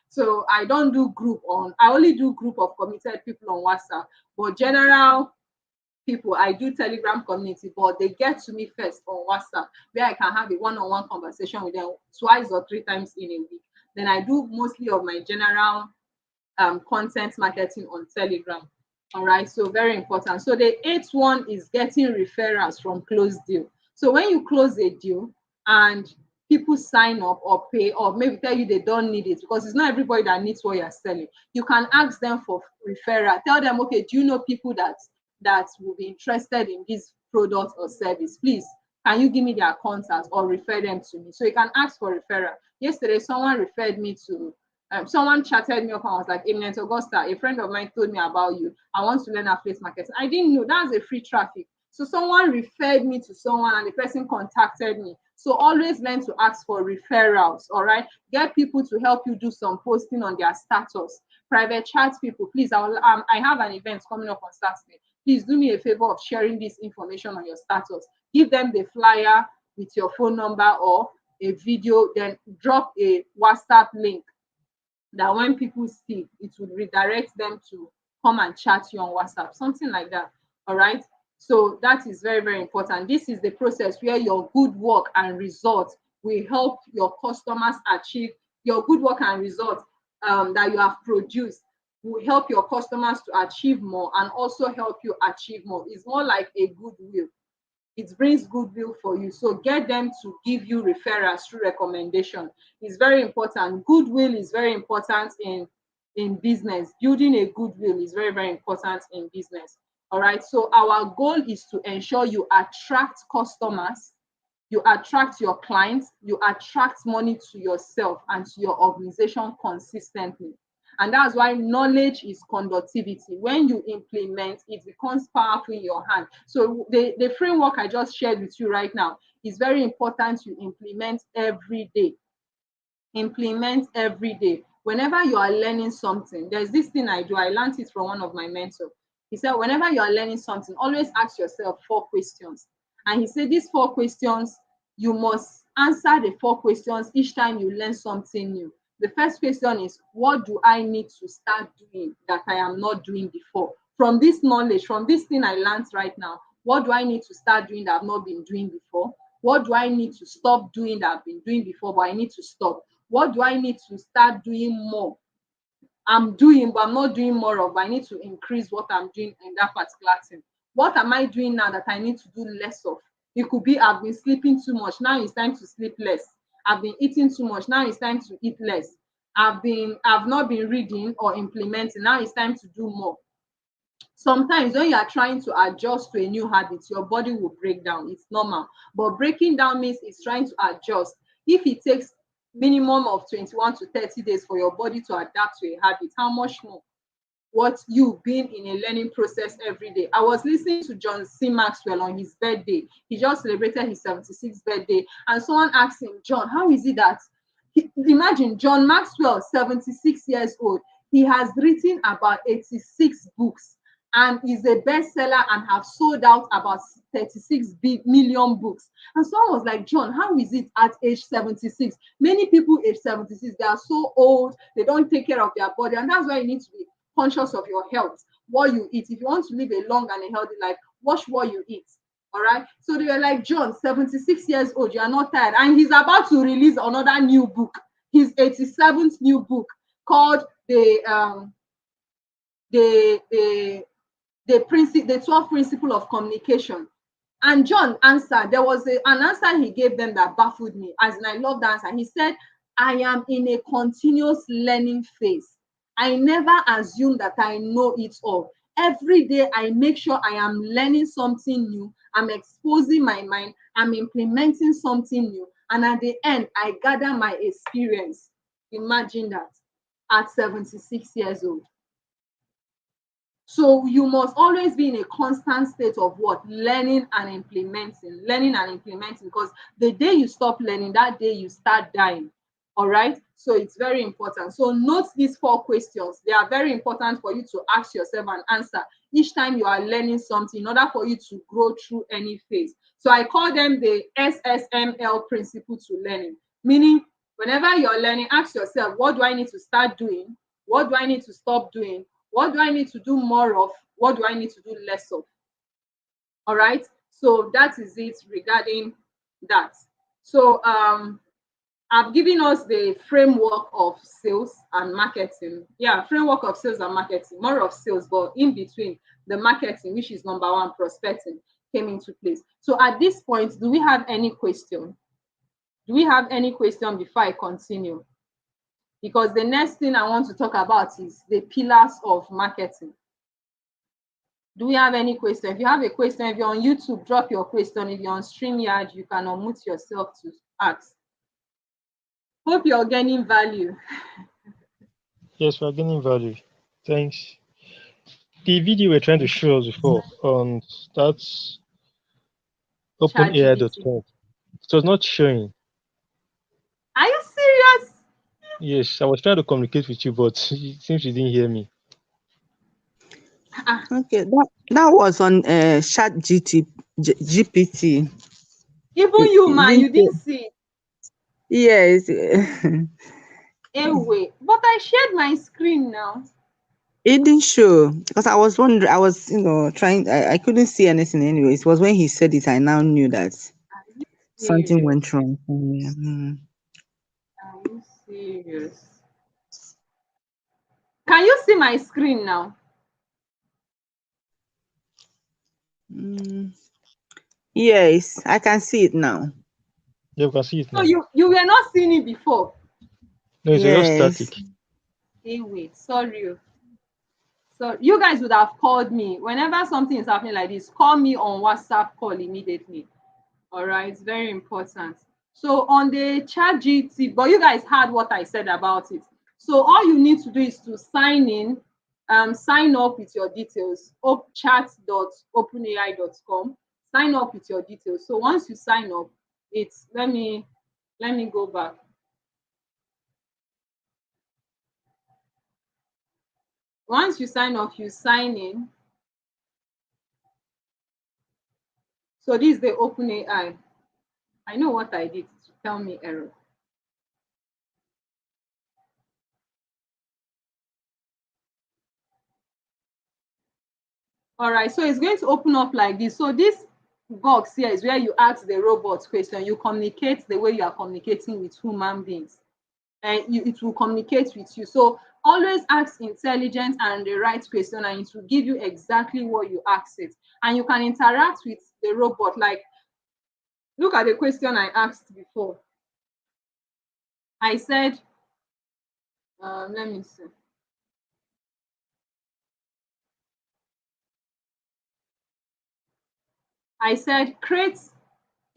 Speaker 1: So I don't do group on, I only do group of committed people on WhatsApp. But general people, I do Telegram community, but they get to me first on WhatsApp, where I can have a one-on-one conversation with them twice or three times in a week. Then I do mostly of my general content marketing on Telegram. All right, so very important. So the 8th one is getting referrals from closed deal. So when you close a deal and people sign up or pay, or maybe tell you they don't need it, because it's not everybody that needs what you're selling, you can ask them for referral. Tell them, okay, do you know people that will be interested in this product or service? Please, can you give me their contact or refer them to me? So you can ask for referral. Yesterday, someone referred me to someone chatted me up and was like, Eminent Augusta, a friend of mine told me about you. I want to learn affiliate marketing. I didn't know that's a free traffic. So someone referred me to someone and the person contacted me. So always learn to ask for referrals, all right? Get people to help you do some posting on their status. Private chat people, please, I have an event coming up on Saturday. Please do me a favor of sharing this information on your status. Give them the flyer with your phone number or a video, then drop a WhatsApp link that when people see, it will redirect them to come and chat you on WhatsApp, something like that. All right. So that is very, very important. This is the process where your good work and results will help your customers achieve your good work and results that you have produced will help your customers to achieve more and also help you achieve more. It's more like a goodwill. It brings goodwill for you. So get them to give you referrals through recommendation. It's very important. Goodwill is very important in business. Building a goodwill is very, very important in business. All right. So our goal is to ensure you attract customers, you attract your clients, you attract money to yourself and to your organization consistently. And that's why knowledge is conductivity. When you implement, it becomes powerful in your hand. So the framework I just shared with you right now is very important you implement every day. Implement every day. Whenever you are learning something, there's this thing I do. I learned it from one of my mentors. He said, whenever you are learning something, always ask yourself 4 questions. And he said, these 4 questions, you must answer the 4 questions each time you learn something new. The first question is, what do I need to start doing that I am not doing before? From this knowledge, from this thing I learned right now, what do I need to start doing that I've not been doing before? What do I need to stop doing that I've been doing before, but I need to stop? What do I need to start doing more? I'm doing, but I'm not doing more of. I need to increase what I'm doing in that particular thing. What am I doing now that I need to do less of? It could be I've been sleeping too much. Now it's time to sleep less. I've been eating too much. Now it's time to eat less. I've not been reading or implementing. Now it's time to do more. Sometimes when you are trying to adjust to a new habit, your body will break down. It's normal. But breaking down means it's trying to adjust. If it takes minimum of 21 to 30 days for your body to adapt to a habit, how much more what you being in a learning process every day? I was listening to John C. Maxwell on his birthday. He just celebrated his 76th birthday. And someone asked him, John, how is it that imagine John Maxwell, 76 years old, he has written about 86 books and is a bestseller and have sold out about 36 million books. And someone was like, John, how is it at age 76? Many people age 76, they are so old, they don't take care of their body. And that's why you need to be conscious of your health, what you eat. If you want to live a long and a healthy life, watch what you eat. All right. So they were like, John, 76 years old, you are not tired. And he's about to release another new book, his 87th new book called the 12 principle of communication. And John answered, there was an answer he gave them that baffled me, as in I love the answer. He said, I am in a continuous learning phase. I never assume that I know it all. Every day I make sure I am learning something new. I'm exposing my mind. I'm implementing something new. And at the end, I gather my experience. Imagine that at 76 years old. So you must always be in a constant state of what? Learning and implementing, because the day you stop learning, that day you start dying. All right. So it's very important. So note these 4 questions. They are very important for you to ask yourself and answer each time you are learning something in order for you to grow through any phase. So I call them the SSML principle to learning, meaning whenever you're learning, ask yourself, what do I need to start doing? What do I need to stop doing? What do I need to do more of? What do I need to do less of? All right. So that is it regarding that. So I've given us the framework of sales and marketing. Yeah, framework of sales and marketing, more of sales, but in between the marketing, which is number one, prospecting, came into place. So at this point, do we have any question? Do we have any question before I continue? Because the next thing I want to talk about is the pillars of marketing. Do we have any question? If you have a question, if you're on YouTube, drop your question. If you're on StreamYard, you can unmute yourself to ask. Hope you're gaining value.
Speaker 3: Yes, we're gaining value. Thanks. The video we're trying to show us before on that's
Speaker 1: ChatGPT.
Speaker 3: openai.com. It was not showing.
Speaker 1: Are you serious?
Speaker 3: Yes, I was trying to communicate with you, but it seems you didn't hear me.
Speaker 2: Okay, that was on Chat GPT.
Speaker 1: Even you, man, you didn't see it.
Speaker 2: Yes.
Speaker 1: Anyway, but I shared my screen now.
Speaker 2: It didn't show because I was wondering. I was, trying. I couldn't see anything. Anyways, it was when he said it. I now knew that
Speaker 1: Are you
Speaker 2: something
Speaker 1: serious?
Speaker 2: went wrong. Mm.
Speaker 1: Are you serious? Can you see my screen now?
Speaker 2: Mm. Yes, I can see it now.
Speaker 3: Yeah, we can see it
Speaker 1: So
Speaker 3: now.
Speaker 1: you were not seeing it before.
Speaker 3: No, it's just
Speaker 2: Yes.
Speaker 3: static.
Speaker 1: Anyway, sorry. So you guys would have called me whenever something is happening like this. Call me on WhatsApp call immediately. All right, it's very important. So on the chat GT, but you guys heard what I said about it. So all you need to do is to sign in, sign up with your details, chat.openai.com. Sign up with your details. So once you sign up, it's let me go back. Once you sign up, you sign in. So this is the OpenAI. I know what I did to tell me error. All right, so it's going to open up like this. So this box here is where you ask the robot question. You communicate the way you are communicating with human beings, and it will communicate with you. So always ask intelligent and the right question, and it will give you exactly what you ask it. And you can interact with the robot. Like, look at the question I asked before. I said, let me see. I said, create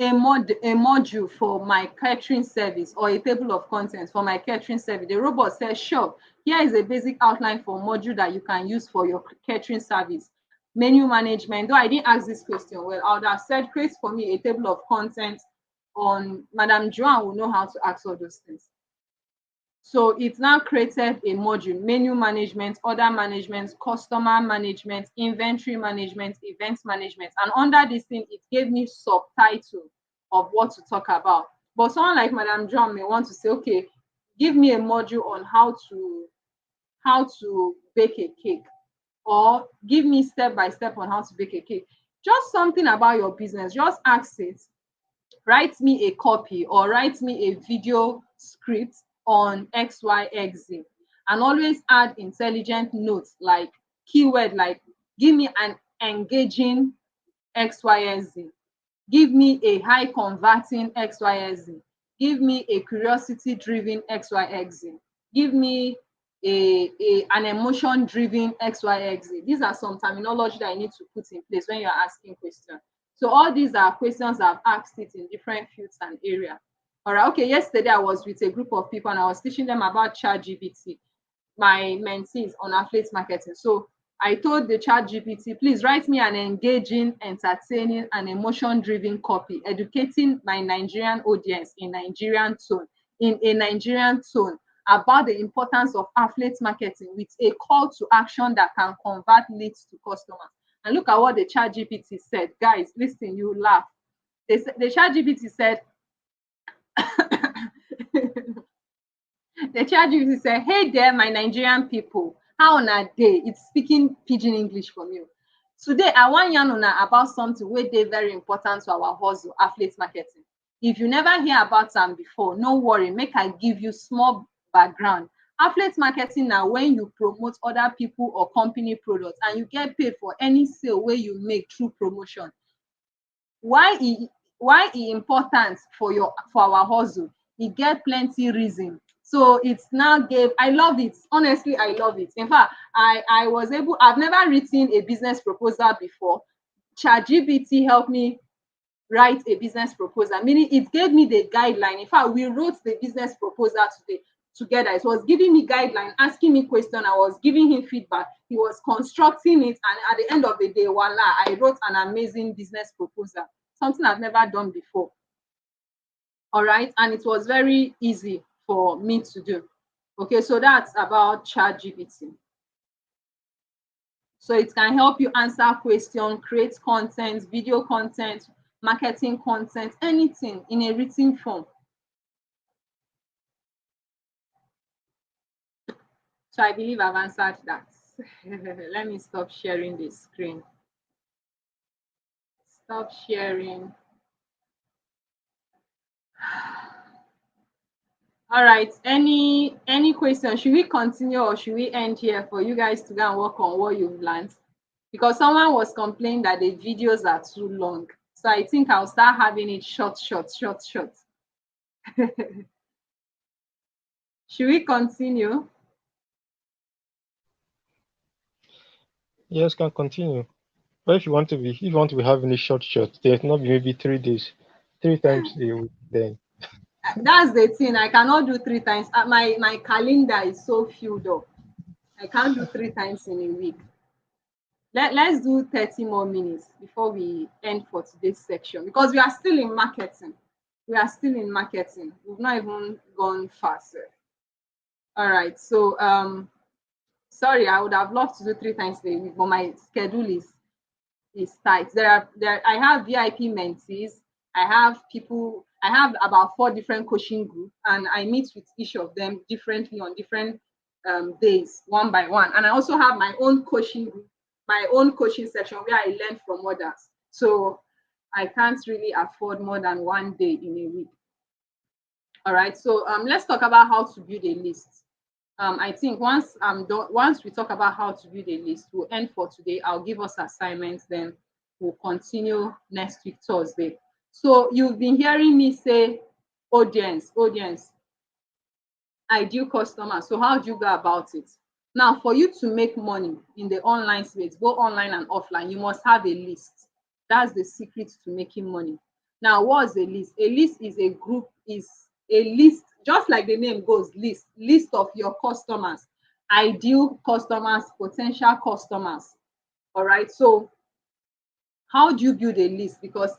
Speaker 1: a module for my catering service or a table of contents for my catering service. The robot says, sure, here is a basic outline for module that you can use for your catering service. Menu management, though I didn't ask this question well, I would have said, create for me a table of contents on Madam Joanne will know how to ask all those things. So it's now created a module: menu management, order management, customer management, inventory management, events management. And under this thing, it gave me subtitle of what to talk about. But someone like Madam John may want to say, okay, give me a module on how to bake a cake, or give me step by step on how to bake a cake. Just something about your business. Just ask it, write me a copy or write me a video script on XYXZ, and always add intelligent notes like keyword, like give me an engaging XYZ, give me a high converting XYZ, give me a curiosity driven XYZ, give me an emotion driven XYZ. These are some terminology that I need to put in place when you're asking questions. So all these are questions I've asked it in different fields and area. All right. Okay. Yesterday I was with a group of people and I was teaching them about ChatGPT, my mentees on affiliate marketing. So I told the chat GPT, please write me an engaging, entertaining, and emotion-driven copy, educating my Nigerian audience in a Nigerian tone about the importance of affiliate marketing with a call to action that can convert leads to customers. And look at what the chat GPT said. Guys, listen, you laugh. The chat GPT said, the chat GPT said, hey there, my Nigerian people. How on a day? It's speaking pidgin English from you. Today, I want yarn una about something wey dey very important to our hustle, affiliate marketing. If you never hear about am before, no worry, make I give you small background. Affiliate marketing na when you promote other people or company products and you get paid for any sale wey you make through promotion. Why e important for our hustle? E get plenty reason. So it's now gave, I love it. Honestly, I love it. In fact, I've never written a business proposal before. ChatGPT helped me write a business proposal, meaning it gave me the guideline. In fact, we wrote the business proposal together. It was giving me guideline, asking me question. I was giving him feedback. He was constructing it, and at the end of the day, voila, I wrote an amazing business proposal, something I've never done before. All right, and it was very easy for me to do. Okay, so that's about ChatGPT. So it can help you answer questions, create content, video content, marketing content, anything in a written form. So I believe I've answered that. Let me stop sharing the screen. Stop sharing. All right, any questions? Should we continue or should we end here for you guys to go and work on what you've learned? Because someone was complaining that the videos are too long. So I think I'll start having it short. Should we continue?
Speaker 3: Yes, can continue. But if you want to be having a short, there's not maybe 3 days, 3 times a week then.
Speaker 1: That's the thing. I cannot do 3 times. My calendar is so filled up. I can't do 3 times in a week. Let's do 30 more minutes before we end for today's section, because we are still in marketing. We've not even gone faster. All right. So sorry, I would have loved to do 3 times a week, but my schedule is tight. I have VIP mentees. I have about 4 different coaching groups, and I meet with each of them differently on different days, one by one. And I also have my own coaching group, my own coaching section where I learn from others. So I can't really afford more than 1 day in a week. All right. So let's talk about how to build a list. I think once we talk about how to build a list, we'll end for today. I'll give us assignments, then we'll continue next week, Thursday. So you've been hearing me say audience, ideal customer. So how do you go about it? Now, for you to make money in the online space, both online and offline, you must have a list. That's the secret to making money. Now, what's a list? A list is a list, just like the name goes, list of your customers, ideal customers, potential customers. All right. So how do you build a list? Because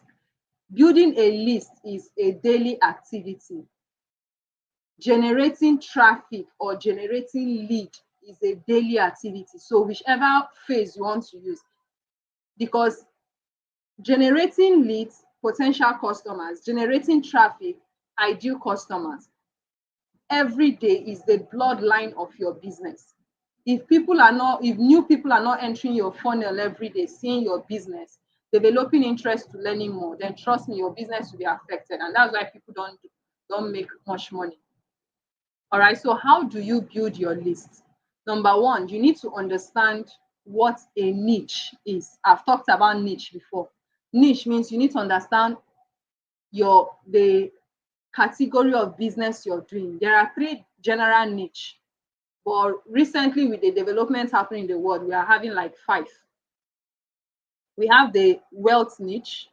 Speaker 1: building a list is a daily activity. Generating traffic or generating lead is a daily activity. So whichever phase you want to use, because generating leads, potential customers, generating traffic, ideal customers, every day is the bloodline of your business. If new people are not entering your funnel every day, seeing your business, developing interest to learning more, then trust me, your business will be affected. And that's why people don't make much money. All right, so how do you build your list? Number one, you need to understand what a niche is. I've talked about niche before. Niche means you need to understand the category of business you're doing. There are 3 general niche, but recently with the developments happening in the world, we are having like 5. We have the wealth niche,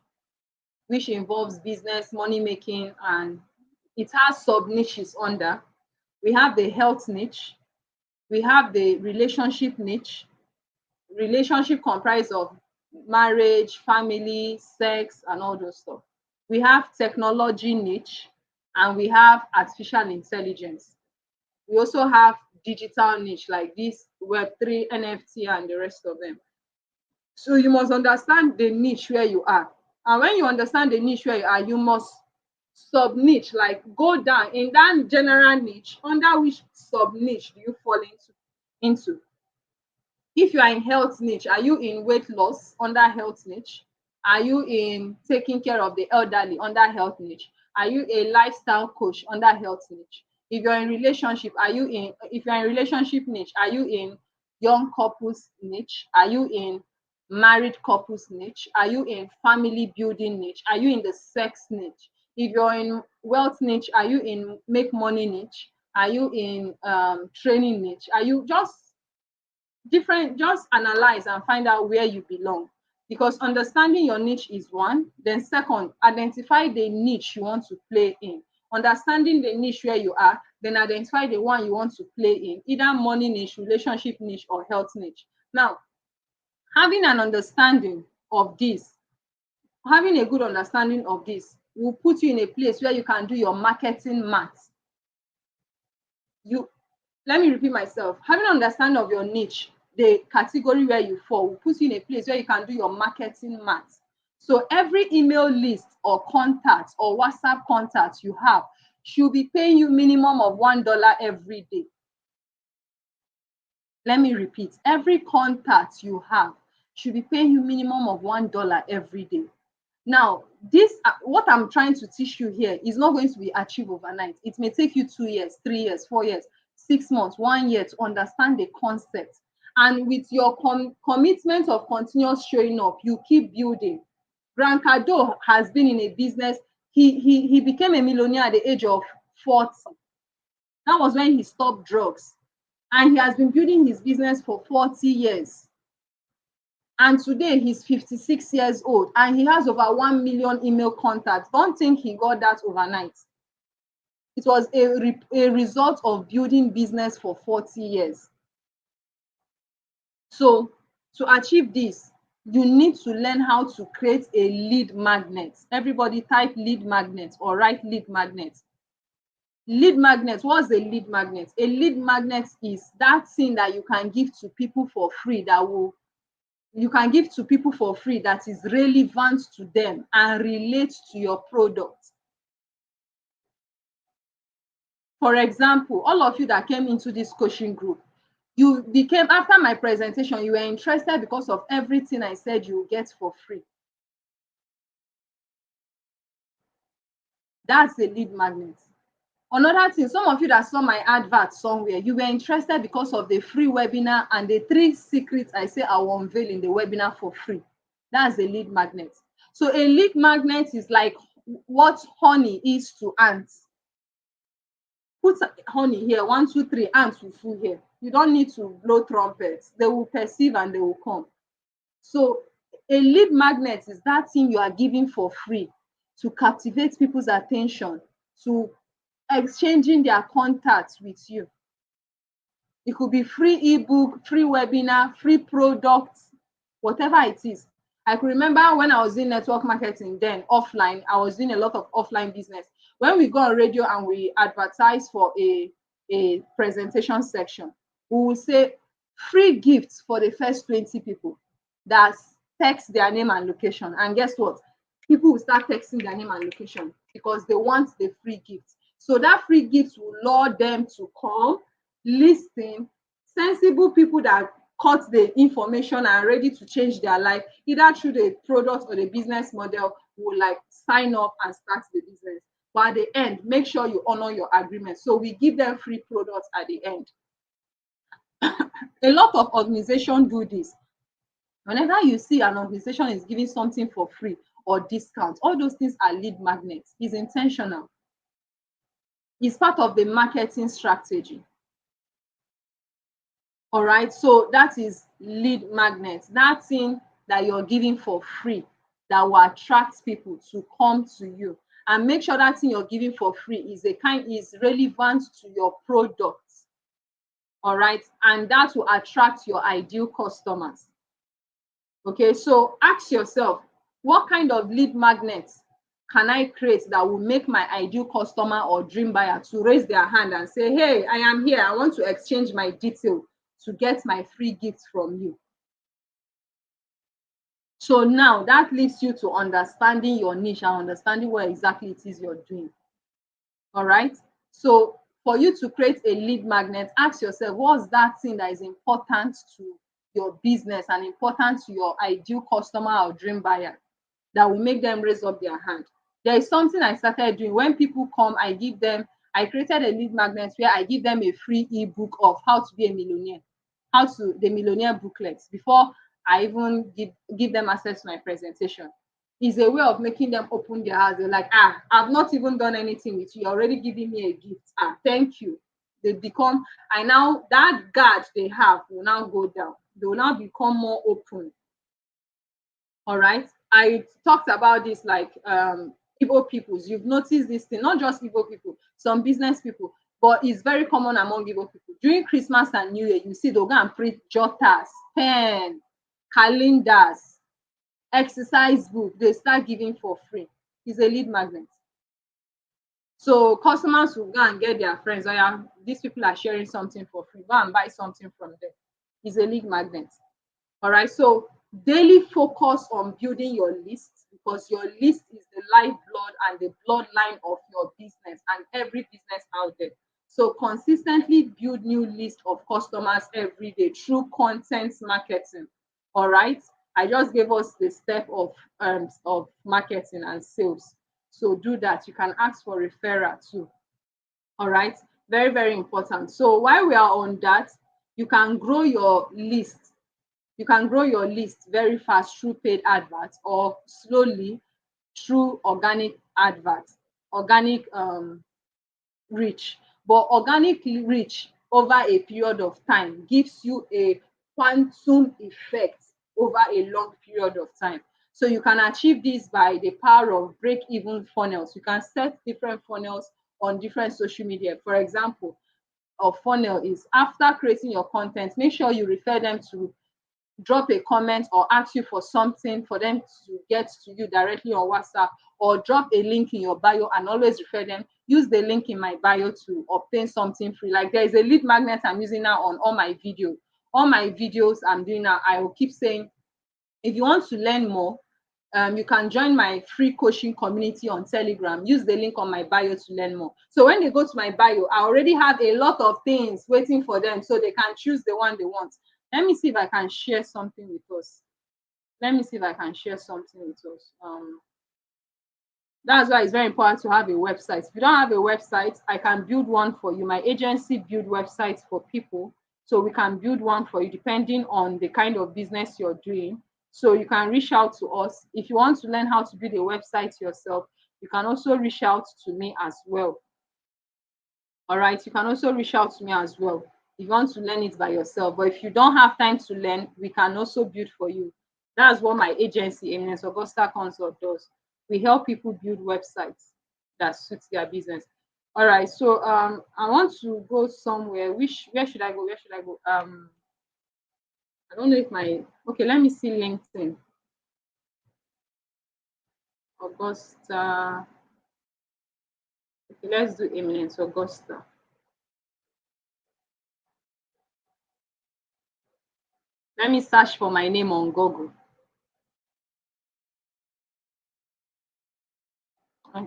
Speaker 1: which involves business, money making, and it has sub niches under. We have the health niche, we have the relationship niche, relationship comprise of marriage, family, sex, and all those stuff. We have technology niche, and we have artificial intelligence. We also have digital niche like this Web3, NFT, and the rest of them. So you must understand the niche where you are. And when you understand the niche where you are, you must sub niche, like go down in that general niche, under which sub niche do you fall into. If you are in health niche, are you in weight loss under health niche? Are you in taking care of the elderly under health niche? Are you a lifestyle coach under health niche? If you're in relationship, are you in if you're in relationship niche, are you in young couples niche? Are you in married couples niche? Are you in family building niche? Are you in the sex niche? If you're in wealth niche, are you in make money niche? Are you in training niche? Are you just analyze and find out where you belong, because understanding your niche is one. Then second, identify the niche you want to play in. Understanding the niche where you are, then identify the one you want to play in, either money niche, relationship niche, or health niche. Now, having an understanding of this, having a good understanding of this will put you in a place where you can do your marketing math. Let me repeat myself. Having an understanding of your niche, the category where you fall, will put you in a place where you can do your marketing math. So every email list or contact or WhatsApp contact you have should be paying you minimum of $1 every day. Let me repeat. Every contact you have should be paying you minimum of $1 every day. Now, this what I'm trying to teach you here is not going to be achieved overnight. It may take you 2 years, 3 years, 4 years, 6 months, 1 year to understand the concept. And with your commitment of continuous showing up, you keep building. Grant Cardone has been in a business. He became a millionaire at the age of 40. That was when he stopped drugs. And he has been building his business for 40 years. And today he's 56 years old and he has over 1 million email contacts. Don't think he got that overnight. It was a result of building business for 40 years. So to achieve this, you need to learn how to create a lead magnet. Everybody type lead magnet or write lead magnet. Lead magnet, what's a lead magnet? A lead magnet is that thing that you can give to people for free that is relevant to them and relates to your product. For example, all of you that came into this coaching group, you became, after my presentation, you were interested because of everything I said you get for free. That's a lead magnet. Another thing, some of you that saw my advert somewhere, you were interested because of the free webinar and the 3 secrets I say I will unveil in the webinar for free. That's a lead magnet. So a lead magnet is like what honey is to ants. Put honey here, 1, 2, 3, ants will flew here. You don't need to blow trumpets. They will perceive and they will come. So a lead magnet is that thing you are giving for free to captivate people's attention, to exchanging their contacts with you. It could be free ebook, free webinar, free products, whatever it is. I could remember when I was in network marketing then, offline, I was doing a lot of offline business. When we go on radio and we advertise for a presentation section, we will say free gifts for the first 20 people that text their name and location. And guess what? People will start texting their name and location because they want the free gift. So that free gift will lure them to come, listen. Sensible people that caught the information and are ready to change their life, either through the product or the business model, will like sign up and start the business. But at the end, make sure you honor your agreement. So we give them free products at the end. A lot of organizations do this. Whenever you see an organization is giving something for free or discount, all those things are lead magnets. It's intentional. It's part of the marketing strategy. All right, so that is lead magnet, that thing that you're giving for free that will attract people to come to you. And make sure that thing you're giving for free is relevant to your product. All right, and that will attract your ideal customers. Okay, so ask yourself, what kind of lead magnets can I create that will make my ideal customer or dream buyer to raise their hand and say, hey, I am here, I want to exchange my detail to get my free gift from you. So now that leads you to understanding your niche and understanding what exactly it is you're doing. All right. So for you to create a lead magnet, ask yourself, what's that thing that is important to your business and important to your ideal customer or dream buyer that will make them raise up their hand? There is something I started doing. When people come, I created a lead magnet where I give them a free ebook of how to be a millionaire, the millionaire booklets, before I even give them access to my presentation. Is a way of making them open their hearts. They're like, I've not even done anything with you. You're already giving me a gift. Thank you. They become, that guard they have will now go down. They will now become more open. All right. I talked about this like Igbo peoples. You've noticed this thing, not just Igbo people, some business people, but it's very common among Igbo people. During Christmas and New Year, you see they'll go and print jotters, pen, calendars, exercise book. They start giving for free. It's a lead magnet. So customers will go and get their friends. Oh yeah, these people are sharing something for free. Go and buy something from them. It's a lead magnet. All right. So daily focus on building your list, because your list is the lifeblood and the bloodline of your business and every business out there. So consistently build new list of customers every day through content marketing. All right. I just gave us the step of marketing and sales. So do that. You can ask for referral too. All right. Very, very important. So while we are on that, you can grow your list. You can grow your list very fast through paid adverts or slowly through organic adverts, organic reach. But organic reach over a period of time gives you a quantum effect over a long period of time. So you can achieve this by the power of break-even funnels. You can set different funnels on different social media. For example, a funnel is, after creating your content, make sure you refer them to drop a comment or ask you for something for them to get to you directly on WhatsApp, or drop a link in your bio and always refer them. Use the link in my bio to obtain something free. Like there is a lead magnet I'm using now on all my videos. All my videos I'm doing now, I will keep saying, if you want to learn more, you can join my free coaching community on Telegram. Use the link on my bio to learn more. So when they go to my bio, I already have a lot of things waiting for them, so they can choose the one they want. Let me see if I can share something with us. Let me see if I can share something with us. That's why it's very important to have a website. If you don't have a website, I can build one for you. My agency build websites for people. So we can build one for you depending on the kind of business you're doing. So you can reach out to us. If you want to learn how to build a website yourself, you can also reach out to me as well. All right, you can also reach out to me as well if you want to learn it by yourself. But if you don't have time to learn, we can also build for you. That's what my agency, Eminence Augusta Consult, does. We help people build websites that suits their business. All right, so I want to go somewhere. Where should I go? Where should I go? I don't know if okay, let me see LinkedIn. Augusta. Okay, let's do Eminence Augusta. Let me search for my name on Google.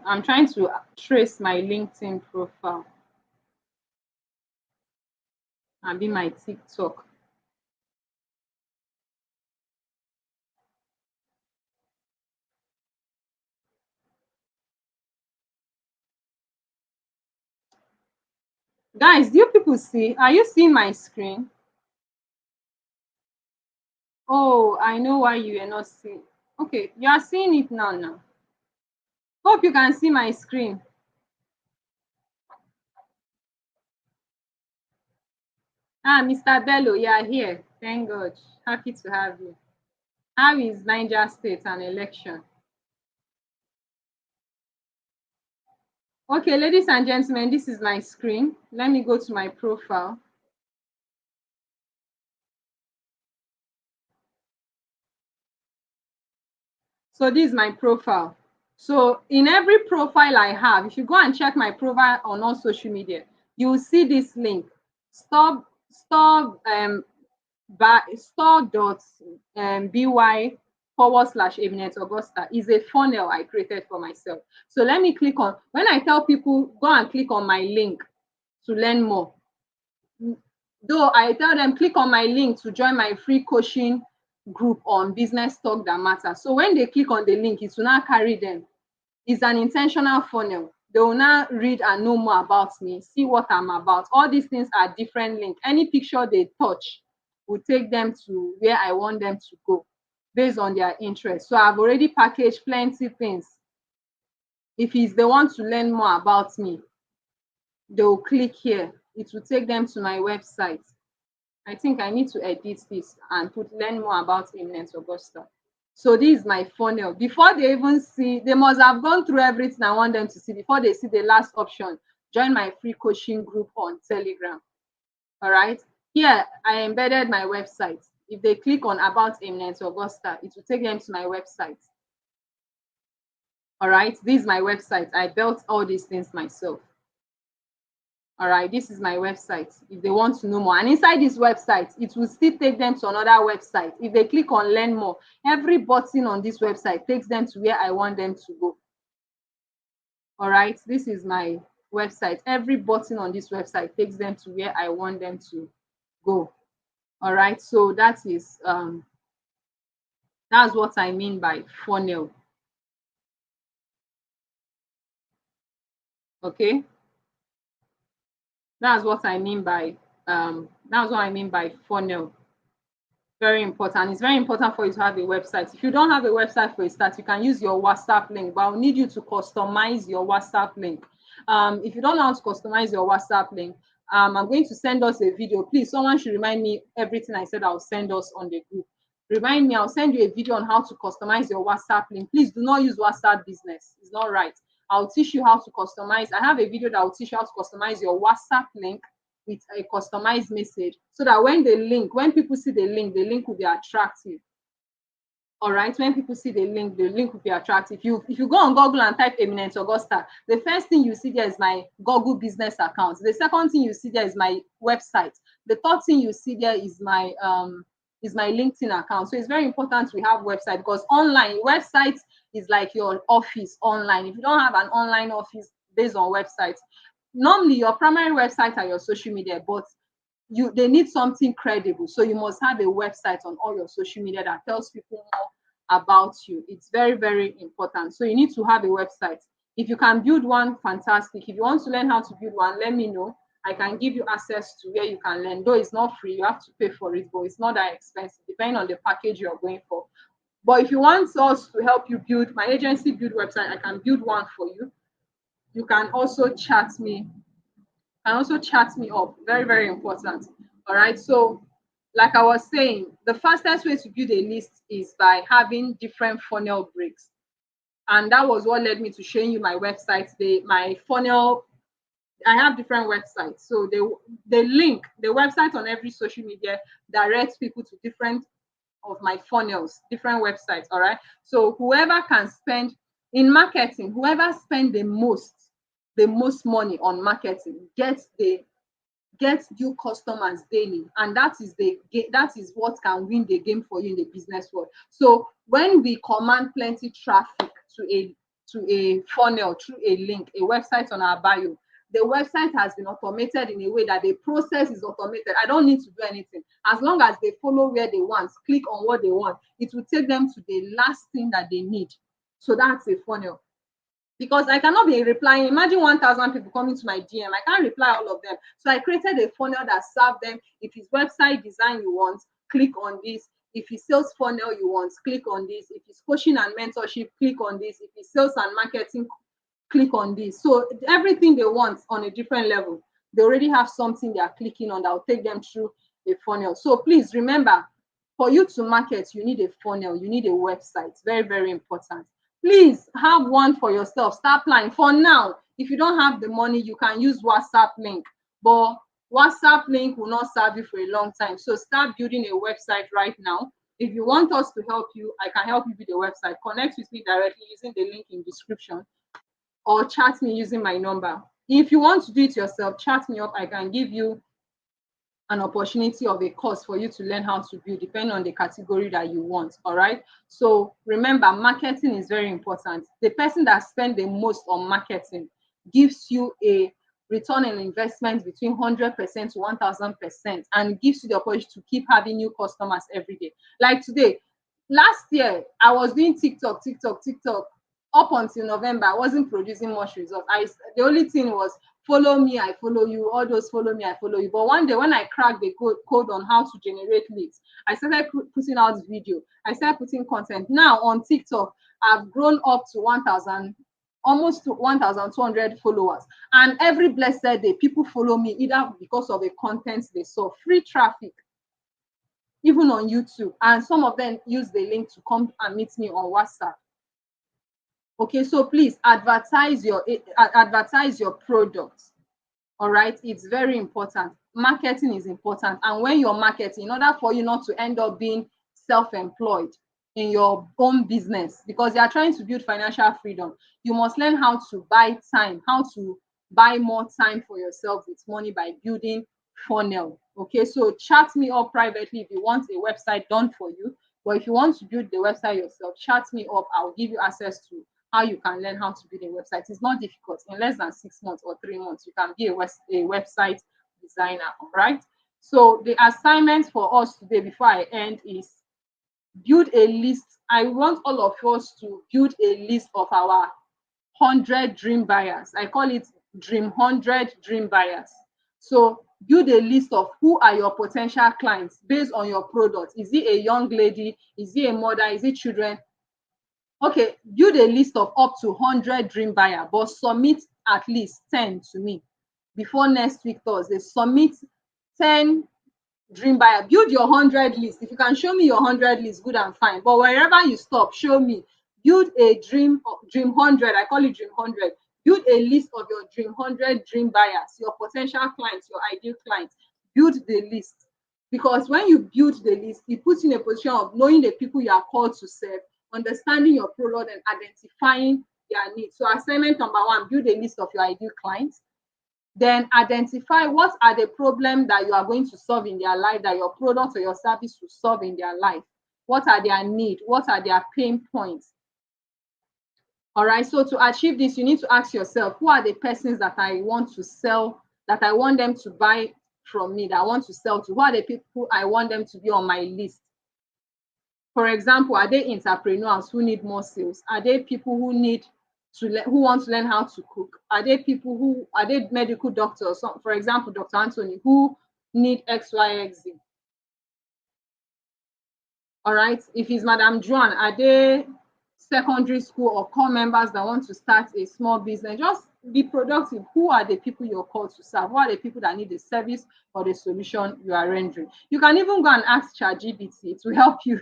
Speaker 1: I'm trying to trace my LinkedIn profile and be my TikTok. Guys, do you people see? Are you seeing my screen? Oh, I know why you are not seeing. Okay, you are seeing it now. Hope you can see my screen. Mr. Bello, you are here. Thank God. Happy to have you. How is Niger State an election? Okay, ladies and gentlemen, this is my screen. Let me go to my profile. So this is my profile. So in every profile I have, if you go and check my profile on all social media, you will see this link. Store.by/Eminent Augusta is a funnel I created for myself. So let me click on, when I tell people go and click on my link to learn more, though I tell them click on my link to join my free coaching group on business talk that matters. So when they click on the link, it will now carry them. It's an intentional funnel. They will now read and know more about me, see what I'm about. All these things are different links. Any picture they touch will take them to where I want them to go based on their interest. So I've already packaged plenty things. If they want to learn more about me, they'll click here. It will take them to my website. I think I need to edit this and learn more about Eminent Augusta. So this is my funnel. Before they even see, they must have gone through everything I want them to see before they see the last option. Join my free coaching group on Telegram. All right. Here I embedded my website. If they click on About Eminent Augusta, it will take them to my website. All right. This is my website. I built all these things myself. All right, this is my website if they want to know more. And inside this website, it will still take them to another website. If they click on learn more, every button on this website takes them to where I want them to go. All right, this is my website. Every button on this website takes them to where I want them to go. All right, so that is that's what I mean by funnel. Okay. That's what I mean by funnel. Very important. It's very important for you to have a website. If you don't have a website for a start, you can use your WhatsApp link, but I'll need you to customize your WhatsApp link. If you don't know how to customize your WhatsApp link, I'm going to send us a video. Please, someone should remind me everything I said I'll send us on the group. Remind me, I'll send you a video on how to customize your WhatsApp link. Please do not use WhatsApp Business. It's not right. I'll teach you how to customize. I have a video that will teach you how to customize your WhatsApp link with a customized message, so that when people see the link will be attractive. All right, when people see the link will be attractive. If you go on Google and type Eminent Augusta, the first thing you see there is my Google business account. The second thing you see there is my website. The third thing you see there is my LinkedIn account. So it's very important we have website, because online websites is like your office online. If you don't have an online office based on websites, normally your primary website are your social media, but they need something credible. So you must have a website on all your social media that tells people more about you. It's very, very important. So you need to have a website. If you can build one, fantastic. If you want to learn how to build one, let me know. I can give you access to where you can learn. Though it's not free, you have to pay for it, but it's not that expensive, depending on the package you're going for. But if you want us to help you build, my agency build website, I can build one for you. You can also chat me. Up. Very, very important. All right. So, like I was saying, the fastest way to build a list is by having different funnel breaks. And that was what led me to showing you my website. My funnel, I have different websites. So the link, the website on every social media directs people to different of my funnels, different websites. All right. So whoever can spend in marketing, whoever spend the most money on marketing gets new customers daily, and that is what can win the game for you in the business world. So when we command plenty traffic to a funnel through a link, a website on our bio, the website has been automated in a way that the process is automated. I don't need to do anything. As long as they follow where they want, click on what they want, it will take them to the last thing that they need. So that's a funnel. Because I cannot be replying. Imagine 1,000 people coming to my DM. I can't reply all of them. So I created a funnel that served them. If it's website design you want, click on this. If it's sales funnel you want, click on this. If it's coaching and mentorship, click on this. If it's sales and marketing, click on this. So everything they want on a different level, they already have something they are clicking on that will take them through a funnel. So please remember, for you to market, you need a funnel, you need a website. Very, very important. Please have one for yourself. Start planning. For now, if you don't have the money, you can use WhatsApp link, but WhatsApp link will not serve you for a long time. So start building a website right now. If you want us to help you, I can help you with the website. Connect with me directly using the link in description, or chat me using my number. If you want to do it yourself, chat me up. I can give you an opportunity of a course for you to learn how to build, depending on the category that you want. All right. So remember, marketing is very important. The person that spends the most on marketing gives you a return on investment between 100% to 1000%, and gives you the opportunity to keep having new customers every day. Like today, last year, I was doing TikTok up until November. I wasn't producing much results. The only thing was follow me, I follow you, all those follow me, I follow you. But one day when I cracked the code on how to generate leads, I started putting out video. I started putting content. Now on TikTok, I've grown up to 1,000, almost to 1,200 followers. And every blessed day, people follow me either because of the content they saw, free traffic, even on YouTube. And some of them use the link to come and meet me on WhatsApp. Okay, so please advertise your products. All right, it's very important. Marketing is important. And when you're marketing, in order for you not to end up being self-employed in your own business, because you are trying to build financial freedom, you must learn how to buy time, how to buy more time for yourself with money by building funnel. Okay, so chat me up privately if you want a website done for you. But if you want to build the website yourself, chat me up. I'll give you access to how you can learn how to build a website. It's not difficult. In less than 6 months or 3 months, you can be a website designer. All right. So the assignment for us today before I end is build a list. I want all of us to build a list of our 100 dream buyers. I call it dream 100 dream buyers. So build a list of who are your potential clients based on your product. Is it a young lady? Is it a mother? Is it children? Okay, build a list of up to 100 dream buyer, but submit at least 10 to me before next week Thursday. Submit 10 dream buyer. Build your 100 list. If you can show me your 100 list, good and fine. But wherever you stop, show me. Build a dream 100. I call it dream 100. Build a list of your dream 100 dream buyers, your potential clients, your ideal clients. Build the list. Because when you build the list, it puts you in a position of knowing the people you are called to serve, understanding your product, and identifying their needs. So assignment number 1, build a list of your ideal clients. Then identify what are the problems that you are going to solve in their life, that your product or your service will solve in their life. What are their needs? What are their pain points? All right, so to achieve this, you need to ask yourself, who are the persons that I want to sell, that I want them to buy from me, that I want to sell to? Who are the people I want them to be on my list? For example, are they entrepreneurs who need more sales? Are they people who want to learn how to cook? Are they medical doctors? So, for example, Dr. Anthony, who need XYZ? All right. If it's Madam Joan, are they secondary school or core members that want to start a small business? Just be productive. Who are the people you're called to serve? Who are the people that need the service or the solution you are rendering? You can even go and ask ChatGPT to help you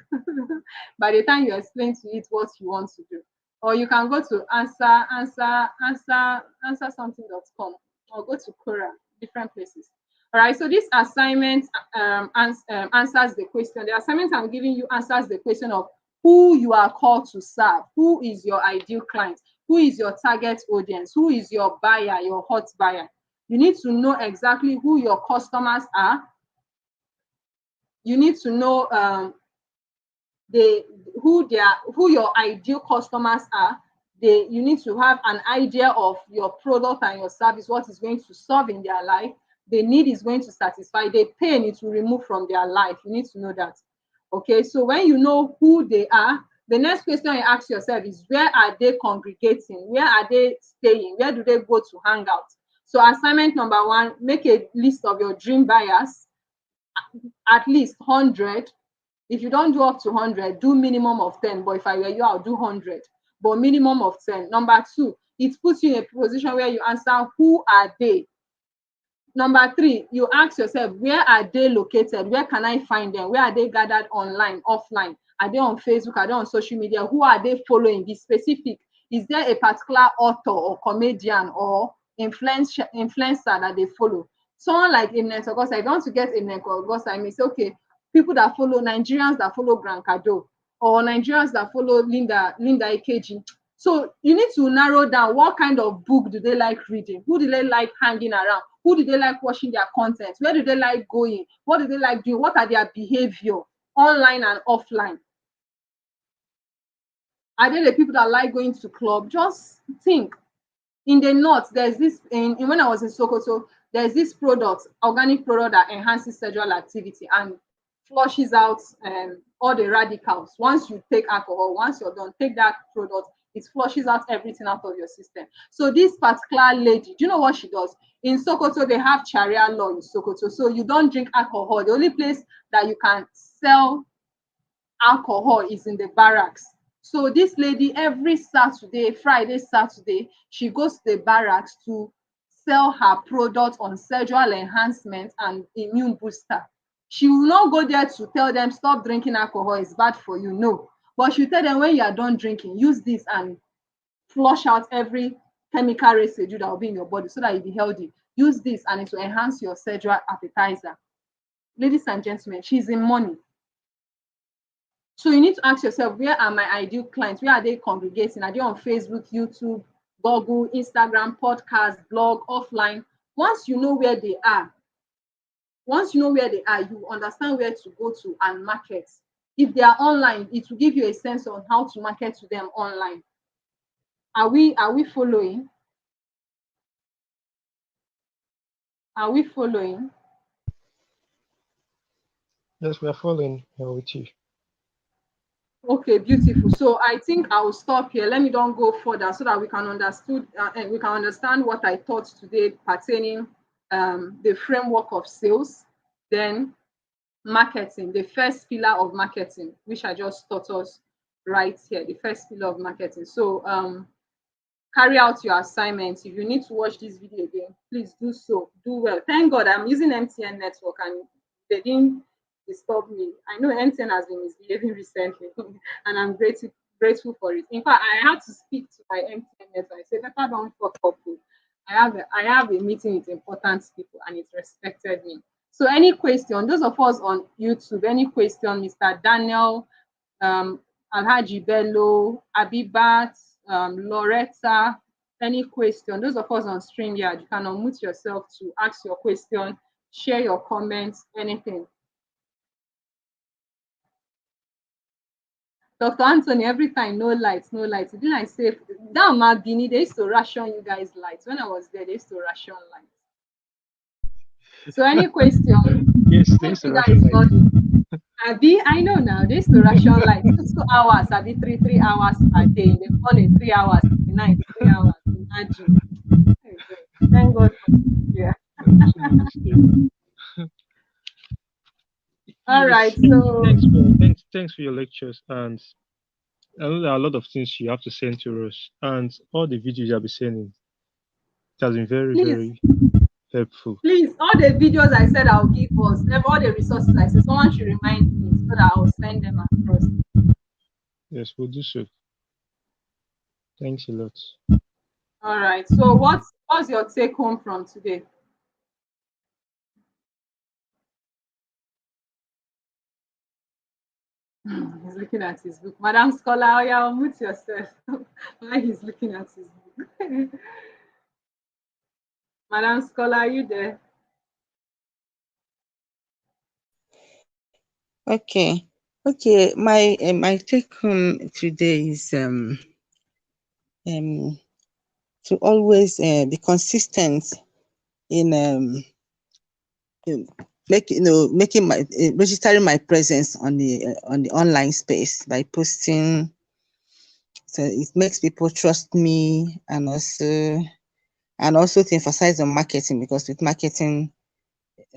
Speaker 1: by the time you explain to it what you want to do. Or you can go to answersomething.com or go to Quora, different places. All right, so this assignment answers the question. The assignment I'm giving you answers the question of who you are called to serve. Who is your ideal client? Who is your target audience? Who is your buyer, your hot buyer? You need to know exactly who your customers are. You need to know who your ideal customers are. You need to have an idea of your product and your service, what is going to solve in their life. The need is going to satisfy. The pain it will remove from their life. You need to know that. Okay, so when you know who they are, the next question you ask yourself is, where are they congregating? Where are they staying? Where do they go to hang out? So assignment number 1, make a list of your dream buyers, at least 100. If you don't do up to 100, do minimum of 10. But if I were you, I'll do 100, but minimum of 10. Number 2, it puts you in a position where you answer, who are they? Number 3, you ask yourself, where are they located? Where can I find them? Where are they gathered online, offline? Are they on Facebook? Are they on social media? Who are they following? Be specific. Is there a particular author or comedian or influencer that they follow? Someone like Ibn Augusta, if you want to get Ibn Augusta, I may say, okay, people that follow Nigerians that follow Grand Kado, or Nigerians that follow Linda Ikeji. So you need to narrow down what kind of book do they like reading, who do they like hanging around, who do they like watching their content, where do they like going, what do they like doing, what are their behavior online and offline. Are they the people that like going to club? Just think. In the north, there's this when I was in Sokoto, there's this product, organic product that enhances sexual activity and flushes out all the radicals. Once you take alcohol, once you're done, take that product, it flushes out everything out of your system. So this particular lady, do you know what she does? In Sokoto, they have Sharia law in Sokoto. So you don't drink alcohol. The only place that you can sell alcohol is in the barracks. So this lady, every Saturday, Friday, Saturday, she goes to the barracks to sell her product on sexual enhancement and immune booster. She will not go there to tell them, stop drinking alcohol, it's bad for you. No. But she'll tell them, when you are done drinking, use this and flush out every chemical residue that will be in your body so that you'll be healthy. Use this and it will enhance your sexual appetizer. Ladies and gentlemen, she's in money. So you need to ask yourself, where are my ideal clients? Where are they congregating? Are they on Facebook, YouTube, Google, Instagram, podcast, blog, offline? Once you know where they are, you understand where to go to and market. If they are online, it will give you a sense on how to market to them online. Are we following? Are we following?
Speaker 3: Yes, we are following with you.
Speaker 1: Okay, beautiful. So I think I will stop here. Let me don't go further so that we can understand what I taught today pertaining the framework of sales, then marketing, the first pillar of marketing, which I just taught us right here, the first pillar of marketing. So carry out your assignments. If you need to watch this video again, please do so. Do well. Thank God I'm using MTN network and they didn't disturb me. I know MTN has been misbehaving recently and I'm grateful for it. In fact, I had to speak to my MTN network. I said, better don't fuck up. I have a meeting with important people and it respected me. So any question, those of us on YouTube, any question, Mr. Daniel, Alhaji Bello, Abibat, Loretta, any question, those of us on StreamYard, you can unmute yourself to ask your question, share your comments, anything. Dr. Anthony, every time, no lights, no lights. Didn't I say, that Mabini, they used to ration you guys lights. When I was there, they used to ration lights. So any question?
Speaker 3: Yes, they used to ration lights.
Speaker 1: Abi, I know now. They used to ration like 2 hours, Abi 3 hours per day. In the morning, 3 hours, in the night, 3 hours. Imagine. Thank God for yeah. All right. So
Speaker 3: thanks for your lectures, and I know there are a lot of things you have to send to us, and all the videos you'll be sending. It has been very helpful.
Speaker 1: Please, all the videos I said I'll give us, all the resources I said, someone should remind me so that I'll send them across.
Speaker 3: Yes, we'll do so. Thanks a lot.
Speaker 1: All right. So what's your take home from today? He's looking at his book. Madam Scholar, yeah, mute yourself. Why he's looking at his book? Madam Scholar, are you there?
Speaker 2: Okay. My take home today is to always be consistent in making my registering my presence on the online space by posting. So it makes people trust me, and also to emphasize on marketing, because with marketing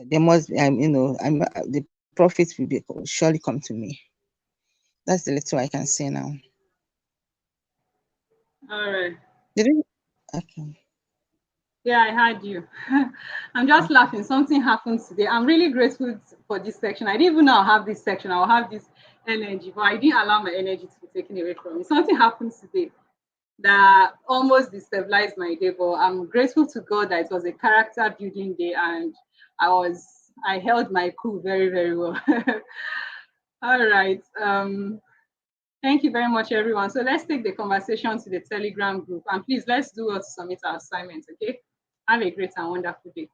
Speaker 2: there must the profits will surely come to me. That's the little I can say now.
Speaker 1: All right.
Speaker 2: Okay.
Speaker 1: Yeah, I heard you. I'm just laughing. Something happened today. I'm really grateful for this section. I didn't even know I'll have this section. I'll have this energy, but I didn't allow my energy to be taken away from me. Something happened today that almost destabilized my day, but I'm grateful to God that it was a character building day and I was I held my cool very, very well. All right. Thank you very much, everyone. So let's take the conversation to the Telegram group. And please, let's do us submit our assignments, okay? Have a great and wonderful day.